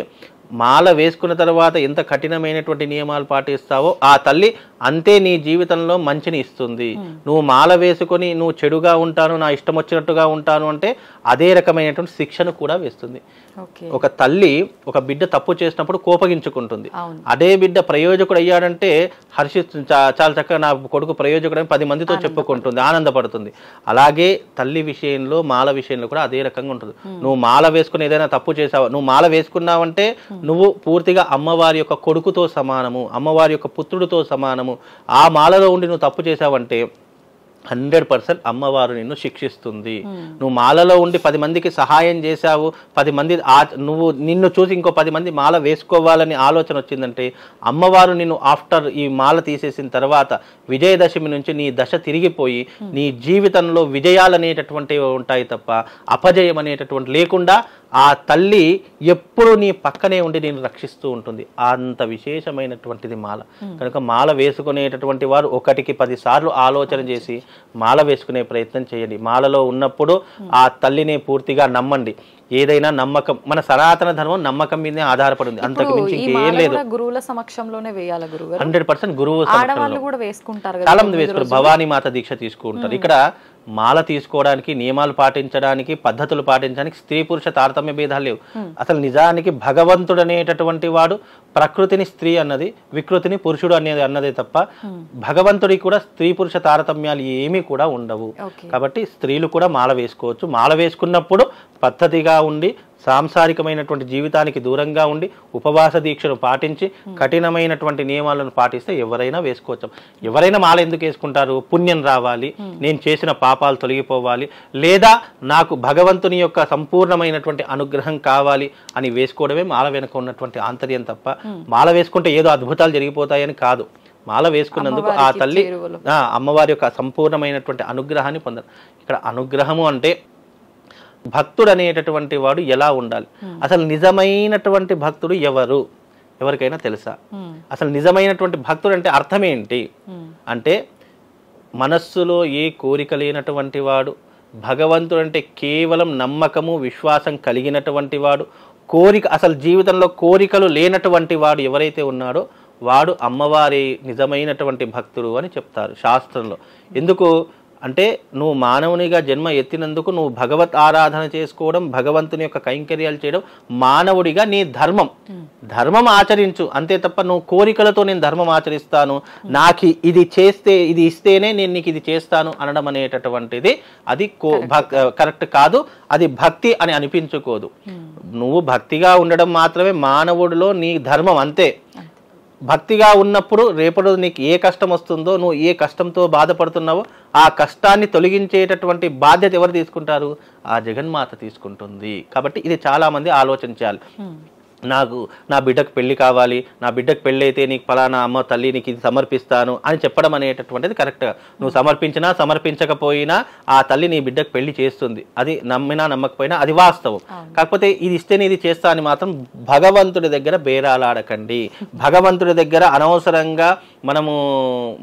మాల వేసుకున్న తర్వాత ఎంత కఠినమైనటువంటి నియమాలు పాటిస్తావో ఆ తల్లి అంతే నీ జీవితంలో మంచిని ఇస్తుంది. నువ్వు మాల వేసుకొని నువ్వు చెడుగా ఉంటాను, నా ఇష్టం వచ్చినట్టుగా ఉంటాను అంటే అదే రకమైనటువంటి శిక్షను కూడా వేస్తుంది. ఒక తల్లి ఒక బిడ్డ తప్పు చేసినప్పుడు కోపగించుకుంటుంది. అదే బిడ్డ ప్రయోజకుడు అయ్యాడంటే చాలా చక్కగా నా కొడుకు ప్రయోజకుడు అని 10 మందితో చెప్పుకుంటుంది, ఆనందపడుతుంది. అలాగే తల్లి విషయంలో మాల విషయంలో కూడా అదే రకంగా ఉంటుంది. నువ్వు మాల వేసుకుని ఏదైనా తప్పు చేసావు, నువ్వు మాల వేసుకున్నావంటే నువ్వు పూర్తిగా అమ్మవారి యొక్క కొడుకుతో సమానము, అమ్మవారి యొక్క పుత్రుడితో సమానము. ఆ మాలలో ఉండి నువ్వు తప్పు చేసావంటే 100% అమ్మవారు నిన్ను శిక్షిస్తుంది. నువ్వు మాలలో ఉండి 10 మందికి సహాయం చేశావు, 10 మంది నువ్వు నిన్ను చూసి ఇంకో 10 మంది మాల వేసుకోవాలని ఆలోచన వచ్చిందంటే అమ్మవారు నిన్ను ఆఫ్టర్ ఈ మాల తీసేసిన తర్వాత విజయదశమి నుంచి నీ దశ తిరిగిపోయి నీ జీవితంలో విజయాలు అనేటటువంటివి ఉంటాయి తప్ప అపజయం అనేటటువంటి లేకుండా ఆ తల్లి ఎప్పుడు నీ పక్కనే ఉండి నేను రక్షిస్తూ ఉంటుంది. అంత విశేషమైనటువంటిది మాల. కనుక మాల వేసుకునేటటువంటి వారు 1కి 10 సార్లు ఆలోచన చేసి మాల వేసుకునే ప్రయత్నం చేయండి. మాలలో ఉన్నప్పుడు ఆ తల్లిని పూర్తిగా నమ్మండి. ఏదైనా నమ్మకం, మన సనాతన ధర్మం నమ్మకం మీదనే ఆధారపడింది, అంతకు మించి ఇంకేం లేదు. గురువుల సమక్షంలోనే వేయాలి గురువు. 100% గురువు ఆడవాళ్ళు కూడా వేసుకుంటారు, చాలా మంది వేసుకుంటారు, భవానీ మాత దీక్ష తీసుకుంటారు. ఇక్కడ మాల తీసుకోవడానికి, నియమాలు పాటించడానికి, పద్ధతులు పాటించడానికి స్త్రీ పురుష తారతమ్య భేదాలు లేవు. అసలు నిజానికి భగవంతుడు అనేటటువంటి వాడు ప్రకృతిని స్త్రీ అన్నది, వికృతిని పురుషుడు అన్నదే తప్ప భగవంతుడికి కూడా స్త్రీ పురుష తారతమ్యాలు ఏమీ కూడా ఉండవు. కాబట్టి స్త్రీలు కూడా మాల వేసుకోవచ్చు. మాల వేసుకున్నప్పుడు పద్ధతిగా ఉండి సాంసారికమైనటువంటి జీవితానికి దూరంగా ఉండి ఉపవాస దీక్షను పాటించి కఠినమైనటువంటి నియమాలను పాటిస్తే ఎవరైనా వేసుకోవచ్చు. ఎవరైనా మాల ఎందుకు వేసుకుంటారు? పుణ్యం రావాలి, నేను చేసిన పాపాలు తొలగిపోవాలి, లేదా నాకు భగవంతుని యొక్క సంపూర్ణమైనటువంటి అనుగ్రహం కావాలి అని వేసుకోవడమే మాల వెనుక ఉన్నటువంటి ఆంతర్యం తప్ప మాల వేసుకుంటే ఏదో అద్భుతాలు జరిగిపోతాయని కాదు. మాల వేసుకున్నందుకు ఆ తల్లి అమ్మవారి యొక్క సంపూర్ణమైనటువంటి అనుగ్రహాన్ని పొందారు. ఇక్కడ అనుగ్రహము అంటే భక్తుడు అనేటటువంటి వాడు ఎలా ఉండాలి? అసలు నిజమైనటువంటి భక్తుడు ఎవరు? ఎవరికైనా తెలుసా? అసలు నిజమైనటువంటి భక్తుడు అంటే అర్థం ఏంటి అంటే మనస్సులో ఏ కోరిక లేనటువంటి వాడు, భగవంతుడు అంటే కేవలం నమ్మకము విశ్వాసం కలిగినటువంటి వాడు, కోరిక అసలు జీవితంలో కోరికలు లేనటువంటి వాడు ఎవరైతే ఉన్నాడో వాడు అమ్మవారి నిజమైనటువంటి భక్తుడు అని చెప్తారు శాస్త్రంలో. ఎందుకు అంటే నువ్వు మానవునిగా జన్మ ఎత్తినందుకు నువ్వు భగవత్ ఆరాధన చేసుకోవడం, భగవంతుని యొక్క కైంకర్యాలు చేయడం మానవుడిగా నీ ధర్మం. ధర్మం ఆచరించు అంతే తప్ప నువ్వు కోరికలతో నేను ధర్మం ఆచరిస్తాను, నాకు ఇది చేస్తే ఇది ఇస్తేనే నేను నీకు ఇది చేస్తాను అనడం అనేటటువంటిది అది కరెక్ట్ కాదు. అది భక్తి అని అనిపించుకోదు. నువ్వు భక్తిగా ఉండడం మాత్రమే మానవుడిలో నీ ధర్మం అంతే. భక్తిగా ఉన్నప్పుడు రేపటి నీకు ఏ కష్టం వస్తుందో, నువ్వు ఏ కష్టంతో బాధపడుతున్నావో ఆ కష్టాన్ని తొలగించేటటువంటి బాధ్యత ఎవరు తీసుకుంటారు? ఆ జగన్మాత తీసుకుంటుంది. కాబట్టి ఇది చాలామంది ఆలోచించాలి. నా బిడ్డకు పెళ్లి కావాలి, నా బిడ్డకు పెళ్ళి అయితే నీకు ఫలానా అమ్మ తల్లి నీకు ఇది సమర్పిస్తాను అని చెప్పడం అనేటటువంటిది కరెక్ట్గా. నువ్వు సమర్పించినా సమర్పించకపోయినా ఆ తల్లి నీ బిడ్డకు పెళ్లి చేస్తుంది. అది నమ్మినా నమ్మకపోయినా అది వాస్తవం. కాకపోతే ఇది ఇస్తేనే ఇది చేస్తా అని మాత్రం భగవంతుడి దగ్గర బేరాలాడకండి. భగవంతుడి దగ్గర అనవసరంగా మనము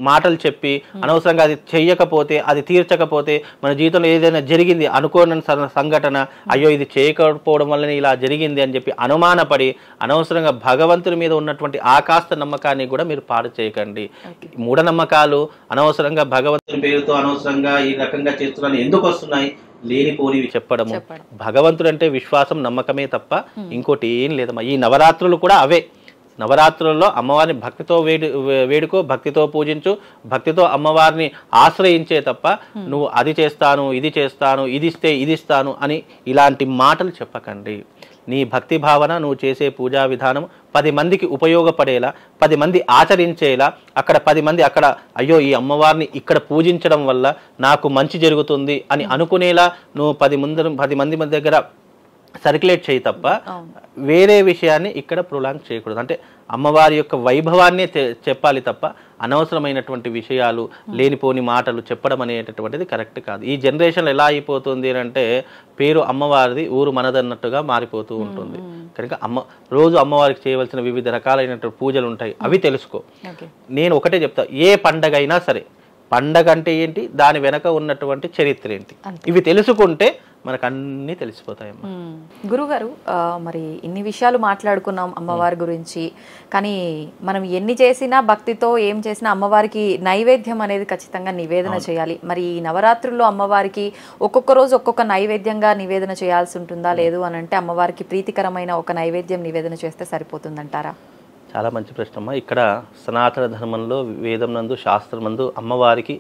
మాటలు చెప్పి అనవసరంగా అది చెయ్యకపోతే, అది తీర్చకపోతే, మన జీవితంలో ఏదైనా జరిగింది అనుకోని సంఘటన, అయ్యో ఇది చేయకపోవడం వల్లనే ఇలా జరిగింది అని చెప్పి అనుమానపడి అనవసరంగా భగవంతుని మీద ఉన్నటువంటి ఆకాస్త నమ్మకాన్ని కూడా మీరు పాడు చేయకండి. మూఢనమ్మకాలు అనవసరంగా భగవంతుని పేరుతో అనవసరంగా ఈ రకంగా చేస్తున్నాను ఎందుకు వస్తున్నాయి లేనిపోనివి చెప్పడము. భగవంతుడు అంటే విశ్వాసం నమ్మకమే తప్ప ఇంకోటి ఏం లేదమ్మా. ఈ నవరాత్రులు కూడా అవే. నవరాత్రుల్లో అమ్మవారిని భక్తితో వేడుకో, భక్తితో పూజించు, భక్తితో అమ్మవారిని ఆశ్రయించే తప్ప నువ్వు అది చేస్తాను, ఇది చేస్తాను, ఇది ఇస్తే ఇది ఇస్తాను అని ఇలాంటి మాటలు చెప్పకండి. నీ భక్తి భావన, నువ్వు చేసే పూజా విధానం 10 మందికి ఉపయోగపడేలా, 10 మంది ఆచరించేలా, అక్కడ 10 మంది అక్కడ అయ్యో ఈ అమ్మవారిని ఇక్కడ పూజించడం వల్ల నాకు మంచి జరుగుతుంది అని అనుకునేలా నువ్వు 10 మంది దగ్గర సర్క్యులేట్ చేయి తప్ప వేరే విషయాన్ని ఇక్కడ ప్రొలాంగ్ చేయకూడదు. అంటే అమ్మవారి యొక్క వైభవాన్నే చెప్పాలి తప్ప అనవసరమైనటువంటి విషయాలు, లేనిపోని మాటలు చెప్పడం అనేటటువంటిది కరెక్ట్ కాదు. ఈ జనరేషన్లో ఎలా అయిపోతుంది అంటే పేరు అమ్మవారిది ఊరు మనదన్నట్టుగా మారిపోతూ ఉంటుంది. కనుక రోజు అమ్మవారికి చేయవలసిన వివిధ రకాలైనటువంటి పూజలు ఉంటాయి, అవి తెలుసుకో. నేను ఒకటే చెప్తా, ఏ పండగ అయినా సరే పండగ అంటే ఏంటి, దాని వెనక ఉన్నటువంటి చరిత్ర ఏంటి, ఇవి తెలుసుకుంటే మనకు అన్నీ తెలిసిపోతాయమ్మా. గురుగారు, మరి ఇన్ని విషయాలు మాట్లాడుకున్నాం అమ్మవారి గురించి. కానీ మనం ఎన్ని చేసినా భక్తితో ఏం చేసినా అమ్మవారికి నైవేద్యం అనేది ఖచ్చితంగా నివేదన చేయాలి. మరి ఈ నవరాత్రుల్లో అమ్మవారికి ఒక్కొక్క రోజు ఒక్కొక్క నైవేద్యంగా నివేదన చేయాల్సి ఉంటుందా? లేదు అని అంటే అమ్మవారికి ప్రీతికరమైన ఒక నైవేద్యం నివేదన చేస్తే సరిపోతుందంటారా? చాలా మంచి ప్రశ్న అమ్మా. ఇక్కడ సనాతన ధర్మంలో వేదం నందు శాస్త్రం నందు అమ్మవారికి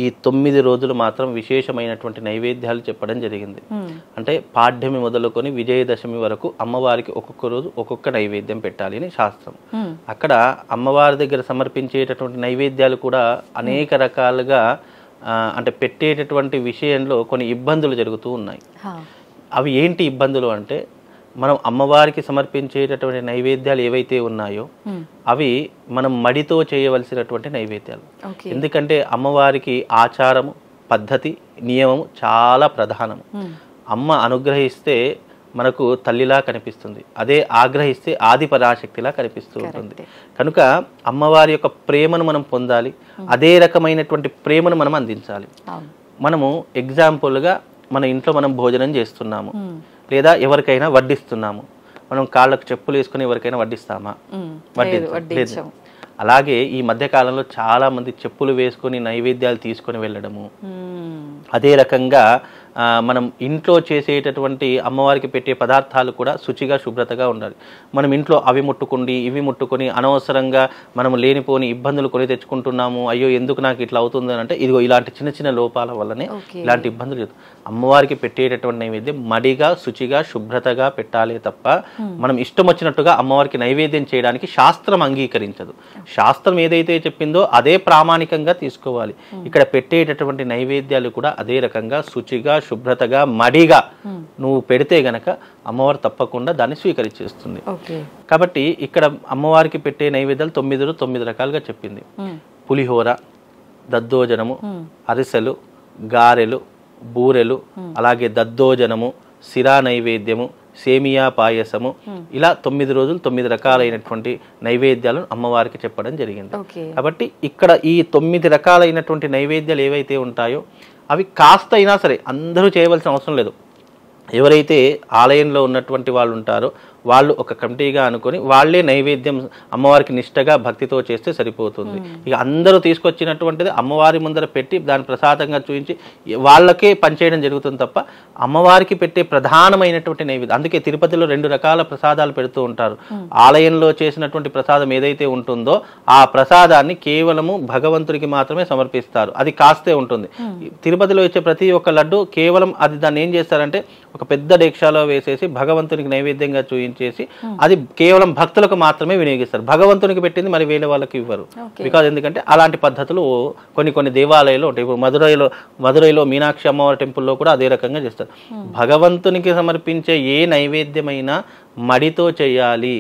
ఈ 9 రోజులు మాత్రం విశేషమైనటువంటి నైవేద్యాలు చెప్పడం జరిగింది. అంటే పాడ్యమి మొదలుకొని విజయదశమి వరకు అమ్మవారికి ఒక్కొక్క రోజు ఒక్కొక్క నైవేద్యం పెట్టాలి అని శాస్త్రం. అక్కడ అమ్మవారి దగ్గర సమర్పించేటటువంటి నైవేద్యాలు కూడా అనేక రకాలుగా అంటే పెట్టేటటువంటి విషయంలో కొన్ని ఇబ్బందులు జరుగుతూ ఉన్నాయి. అవి ఏంటి ఇబ్బందులు అంటే, మనం అమ్మవారికి సమర్పించేటటువంటి నైవేద్యాలు ఏవైతే ఉన్నాయో అవి మనం మడితో చేయవలసినటువంటి నైవేద్యాలు. ఎందుకంటే అమ్మవారికి ఆచారము, పద్ధతి, నియమము చాలా ప్రధానము. అమ్మ అనుగ్రహిస్తే మనకు తల్లిలా కనిపిస్తుంది, అదే ఆగ్రహిస్తే ఆది పరాశక్తిలా కనిపిస్తూ ఉంటుంది. కనుక అమ్మవారి యొక్క ప్రేమను మనం పొందాలి, అదే రకమైనటువంటి ప్రేమను మనం అందించాలి. మనము ఎగ్జాంపుల్గా మన ఇంట్లో మనం భోజనం చేస్తున్నాము, లేదా ఎవరికైనా వడ్డిస్తున్నాము, మనం కాళ్ళకు చెప్పులు వేసుకుని ఎవరికైనా వడ్డిస్తామా? వడ్డించం. అలాగే ఈ మధ్య కాలంలో చాలా మంది చెప్పులు వేసుకొని నైవేద్యాలు తీసుకొని వెళ్ళడము. అదే రకంగా మనం ఇంట్లో చేసేటటువంటి అమ్మవారికి పెట్టే పదార్థాలు కూడా శుచిగా శుభ్రతగా ఉండాలి. మనం ఇంట్లో అవి ముట్టుకుండి ఇవి ముట్టుకొని అనవసరంగా మనం లేనిపోని ఇబ్బందులు కొని తెచ్చుకుంటున్నాము. అయ్యో ఎందుకు నాకు ఇట్లా అవుతుంది అంటే ఇదిగో ఇలాంటి చిన్న చిన్న లోపాల వల్లనే ఇలాంటి ఇబ్బందులు జరుగుతాయి. అమ్మవారికి పెట్టేటటువంటి నైవేద్యం మడిగా శుచిగా శుభ్రతగా పెట్టాలి తప్ప మనం ఇష్టం వచ్చినట్టుగా అమ్మవారికి నైవేద్యం చేయడానికి శాస్త్రం అంగీకరించదు. శాస్త్రం ఏదైతే చెప్పిందో అదే ప్రామాణికంగా తీసుకోవాలి. ఇక్కడ పెట్టేటటువంటి నైవేద్యాలు కూడా అదే రకంగా శుచిగా శుభ్రతగా మడిగా నువ్వు పెడితే గనక అమ్మవారు తప్పకుండా దాన్ని స్వీకరించేస్తుంది. కాబట్టి ఇక్కడ అమ్మవారికి పెట్టే నైవేద్యాలు 9 రకాలుగా చెప్పింది. పులిహోర, దద్దోజనము, అరిసెలు, గారెలు, బూరెలు, అలాగే దద్దోజనము, సిరా నైవేద్యము, సేమియా పాయసము, ఇలా 9 రోజులు 9 రకాలైనటువంటి నైవేద్యాలను అమ్మవారికి చెప్పడం జరిగింది. కాబట్టి ఇక్కడ ఈ 9 రకాలైనటువంటి నైవేద్యాలు ఏవైతే ఉంటాయో అవి కాస్త అయినా సరే అందరూ చేయవలసిన అవసరం లేదు. ఎవరైతే ఆలయంలో ఉన్నటువంటి వాళ్ళు ఉంటారో వాళ్ళు ఒక కమిటీగా అనుకొని వాళ్ళే నైవేద్యం అమ్మవారికి నిష్టగా భక్తితో చేస్తే సరిపోతుంది. ఇక అందరూ తీసుకొచ్చినటువంటిది అమ్మవారి ముందర పెట్టి దాని ప్రసాదంగా చూపించి వాళ్ళకే పనిచేయడం జరుగుతుంది తప్ప అమ్మవారికి పెట్టే ప్రధానమైనటువంటి నైవేద్యం. అందుకే తిరుపతిలో 2 రకాల ప్రసాదాలు పెడుతూ ఉంటారు. ఆలయంలో చేసినటువంటి ప్రసాదం ఏదైతే ఉంటుందో ఆ ప్రసాదాన్ని కేవలము భగవంతుడికి మాత్రమే సమర్పిస్తారు. అది కాస్తే ఉంటుంది. తిరుపతిలో ఇచ్చే ప్రతి ఒక్క లడ్డు కేవలం అది దాన్ని ఏం చేస్తారంటే ఒక పెద్ద డేక్షాలో వేసేసి భగవంతునికి నైవేద్యంగా చూయించేసి అది కేవలం భక్తులకు మాత్రమే వినియోగిస్తారు. భగవంతునికి పెట్టింది మరి వేరే వాళ్ళకి ఇవ్వరు. బికాజ్ ఎందుకంటే అలాంటి పద్ధతులు కొన్ని దేవాలయాలు ఉంటాయి. ఇప్పుడు మధురైలో మీనాక్షి అమ్మవారి టెంపుల్లో కూడా అదే రకంగా చేస్తారు. భగవంతునికి సమర్పించే ఏ నైవేద్యమైనా మడితో చేయాలి,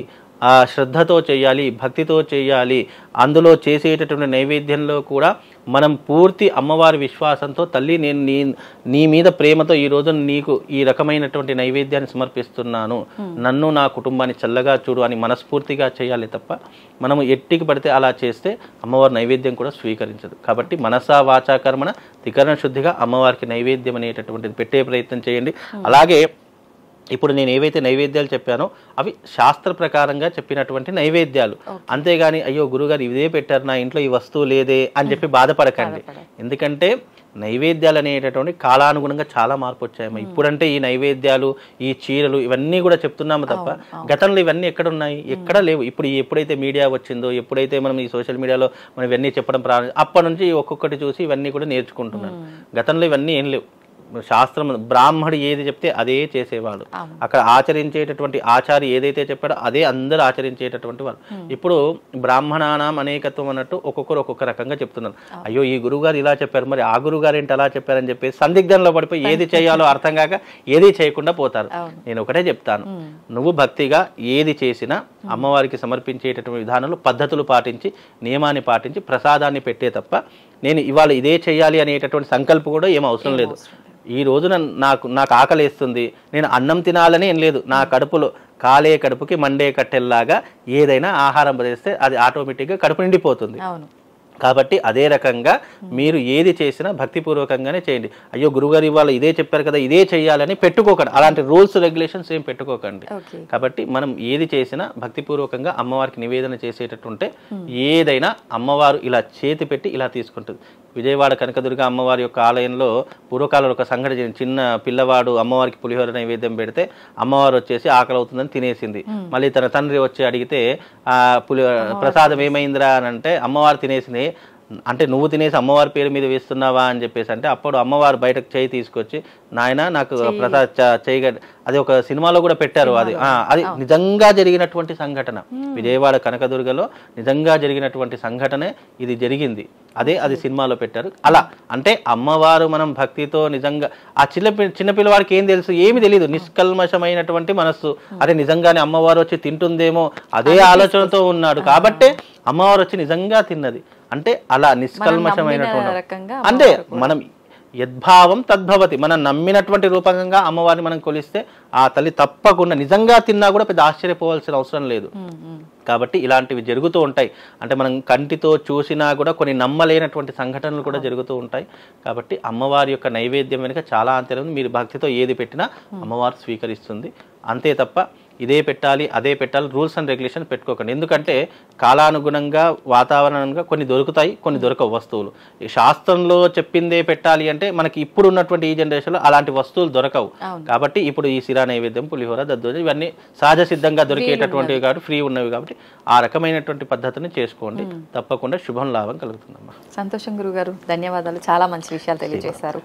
ఆ శ్రద్ధతో చేయాలి, భక్తితో చేయాలి. అందులో చేసేటటువంటి నైవేద్యంలో కూడా మనం పూర్తి అమ్మవారి విశ్వాసంతో తల్లి నేను నీ మీద ప్రేమతో ఈరోజు నీకు ఈ రకమైనటువంటి నైవేద్యాన్ని సమర్పిస్తున్నాను, నన్ను నా కుటుంబాన్ని చల్లగా చూడు అని మనస్ఫూర్తిగా చేయాలి తప్ప మనము ఎట్టికి పడితే అలా చేస్తే అమ్మవారి నైవేద్యం కూడా స్వీకరించదు. కాబట్టి మనసా వాచా కర్మణ త్రికరణ శుద్ధిగా అమ్మవారికి నైవేద్యం అనేటటువంటిది పెట్టే ప్రయత్నం చేయండి. అలాగే ఇప్పుడు నేను ఏవైతే నైవేద్యాలు చెప్పానో అవి శాస్త్ర ప్రకారంగా చెప్పినటువంటి నైవేద్యాలు. అంతేగాని అయ్యో గురుగారు ఇదే పెట్టారు, నా ఇంట్లో ఈ వస్తువు లేదే అని చెప్పి బాధపడకండి. ఎందుకంటే నైవేద్యాలు అనేటటువంటి కాలానుగుణంగా చాలా మార్పు వచ్చాయమ్మా. ఇప్పుడంటే ఈ నైవేద్యాలు, ఈ చీరలు ఇవన్నీ కూడా చెప్తున్నాము తప్ప గతంలో ఇవన్నీ ఎక్కడున్నాయి? ఎక్కడ లేవు. ఇప్పుడు ఎప్పుడైతే మీడియా వచ్చిందో, ఎప్పుడైతే మనం ఈ సోషల్ మీడియాలో మనం ఇవన్నీ చెప్పడం ప్రారంభం, అప్పటి నుంచి ఒక్కొక్కటి చూసి ఇవన్నీ కూడా నేర్చుకుంటున్నాను. గతంలో ఇవన్నీ ఏం లేవు. శాస్త్రం బ్రాహ్మడు ఏది చెప్తే అదే చేసేవాడు. అక్కడ ఆచరించేటటువంటి ఆచారి ఏదైతే చెప్పాడో అదే అందరూ ఆచరించేటటువంటి వాళ్ళు. ఇప్పుడు బ్రాహ్మణానాం అనేకత్వం అన్నట్టు ఒక్కొక్కరు ఒక్కొక్క రకంగా చెప్తున్నారు. అయ్యో ఈ గురువుగారు ఇలా చెప్పారు, మరి ఆ గురువుగారు ఏంటి అలా చెప్పారని చెప్పేసి సందిగ్ధంలో పడిపోయి ఏది చేయాలో అర్థం కాక ఏది చేయకుండా పోతారు. నేను ఒకటే చెప్తాను, నువ్వు భక్తిగా ఏది చేసినా అమ్మవారికి సమర్పించేటటువంటి విధానంలో పద్ధతులు పాటించి నియమాన్ని పాటించి ప్రసాదాన్ని పెట్టే తప్ప నేను ఇవాళ ఇదే చేయాలి అనేటటువంటి సంకల్పం కూడా ఏం అవసరం లేదు. ఈ రోజున నాకు ఆకలేస్తుంది, నేను అన్నం తినాలని ఏం లేదు. నా కడుపులో కాలే కడుపుకి మండే కట్టెల్లాగా ఏదైనా ఆహారం చేస్తే అది ఆటోమేటిక్గా కడుపు నిండిపోతుంది. కాబట్టి అదే రకంగా మీరు ఏది చేసినా భక్తిపూర్వకంగానే చేయండి. అయ్యో గురుగారు ఇవాళ ఇదే చెప్పారు కదా ఇదే చేయాలని పెట్టుకోకండి. అలాంటి రూల్స్ రెగ్యులేషన్స్ ఏం పెట్టుకోకండి. కాబట్టి మనం ఏది చేసినా భక్తిపూర్వకంగా అమ్మవారికి నివేదన చేసేటట్టుంటే ఏదైనా అమ్మవారు ఇలా చేతి పెట్టి ఇలా తీసుకుంటుంది. విజయవాడ కనకదుర్గ అమ్మవారి యొక్క ఆలయంలో పూర్వకాలంలో ఒక సంఘటన జరిగింది. చిన్న పిల్లవాడు అమ్మవారికి పులిహోర నైవేద్యం పెడితే అమ్మవారు వచ్చేసి ఆకలి అవుతుందని తినేసింది. మళ్ళీ తన తండ్రి వచ్చి అడిగితే ఆ ప్రసాదం ఏమైందిరా అని అంటే అమ్మవారు తినేసింది. అంటే నువ్వు తినేసి అమ్మవారి పేరు మీద వేస్తున్నావా అని చెప్పేసి అంటే అప్పుడు అమ్మవారు బయటకు చేయి తీసుకొచ్చి నాయన నాకు ప్రసాద్ చేయగ అది ఒక సినిమాలో కూడా పెట్టారు. అది నిజంగా జరిగినటువంటి సంఘటన. విజయవాడ కనకదుర్గలో నిజంగా జరిగినటువంటి సంఘటనే ఇది జరిగింది. అది సినిమాలో పెట్టారు. అలా అంటే అమ్మవారు మనం భక్తితో నిజంగా ఆ చిన్న పిల్లవాడికి ఏం తెలుసు, ఏమి తెలియదు, నిష్కల్మషమైనటువంటి మనస్సు. అదే నిజంగానే అమ్మవారు వచ్చి తింటుందేమో అదే ఆలోచనతో ఉన్నాడు కాబట్టే అమ్మవారు వచ్చి నిజంగా తిన్నది. అంటే అలా నిష్కల్మషమైనటువంటి అంటే మనం యద్భావం తద్భవతి. మనం నమ్మినటువంటి రూపంగా అమ్మవారిని మనం కొలిస్తే ఆ తల్లి తప్పకుండా నిజంగా తిన్నా కూడా పెద్ద ఆశ్చర్యపోవాల్సిన అవసరం లేదు. కాబట్టి ఇలాంటివి జరుగుతూ ఉంటాయి. అంటే మనం కంటితో చూసినా కూడా కొన్ని నమ్మలేనటువంటి సంఘటనలు కూడా జరుగుతూ ఉంటాయి. కాబట్టి అమ్మవారి యొక్క నైవేద్యం వెనుక చాలా అంతరం. మీరు భక్తితో ఏది పెట్టినా అమ్మవారు స్వీకరిస్తుంది. అంతే తప్ప ఇదే పెట్టాలి అదే పెట్టాలి రూల్స్ అండ్ రెగ్యులేషన్ పెట్టుకోకండి. ఎందుకంటే కాలానుగుణంగా వాతావరణంగా కొన్ని దొరుకుతాయి, కొన్ని దొరకవు వస్తువులు. శాస్త్రంలో చెప్పిందే పెట్టాలి అంటే మనకి ఇప్పుడు ఉన్నటువంటి ఈ జనరేషన్లో అలాంటి వస్తువులు దొరకవు. కాబట్టి ఇప్పుడు ఈ శిరా నైవేద్యం, పులిహోర, దద్దోజనం ఇవన్నీ సహజ సిద్ధంగా దొరికేటటువంటివి కాబట్టి ఫ్రీ ఉన్నవి కాబట్టి ఆ రకమైనటువంటి పద్ధతిని చేసుకోండి. తప్పకుండా శుభం లాభం కలుగుతుందమ్మా. సంతోషం గురుగారు, ధన్యవాదాలు. చాలా మంచి విషయాలు తెలియజేశారు.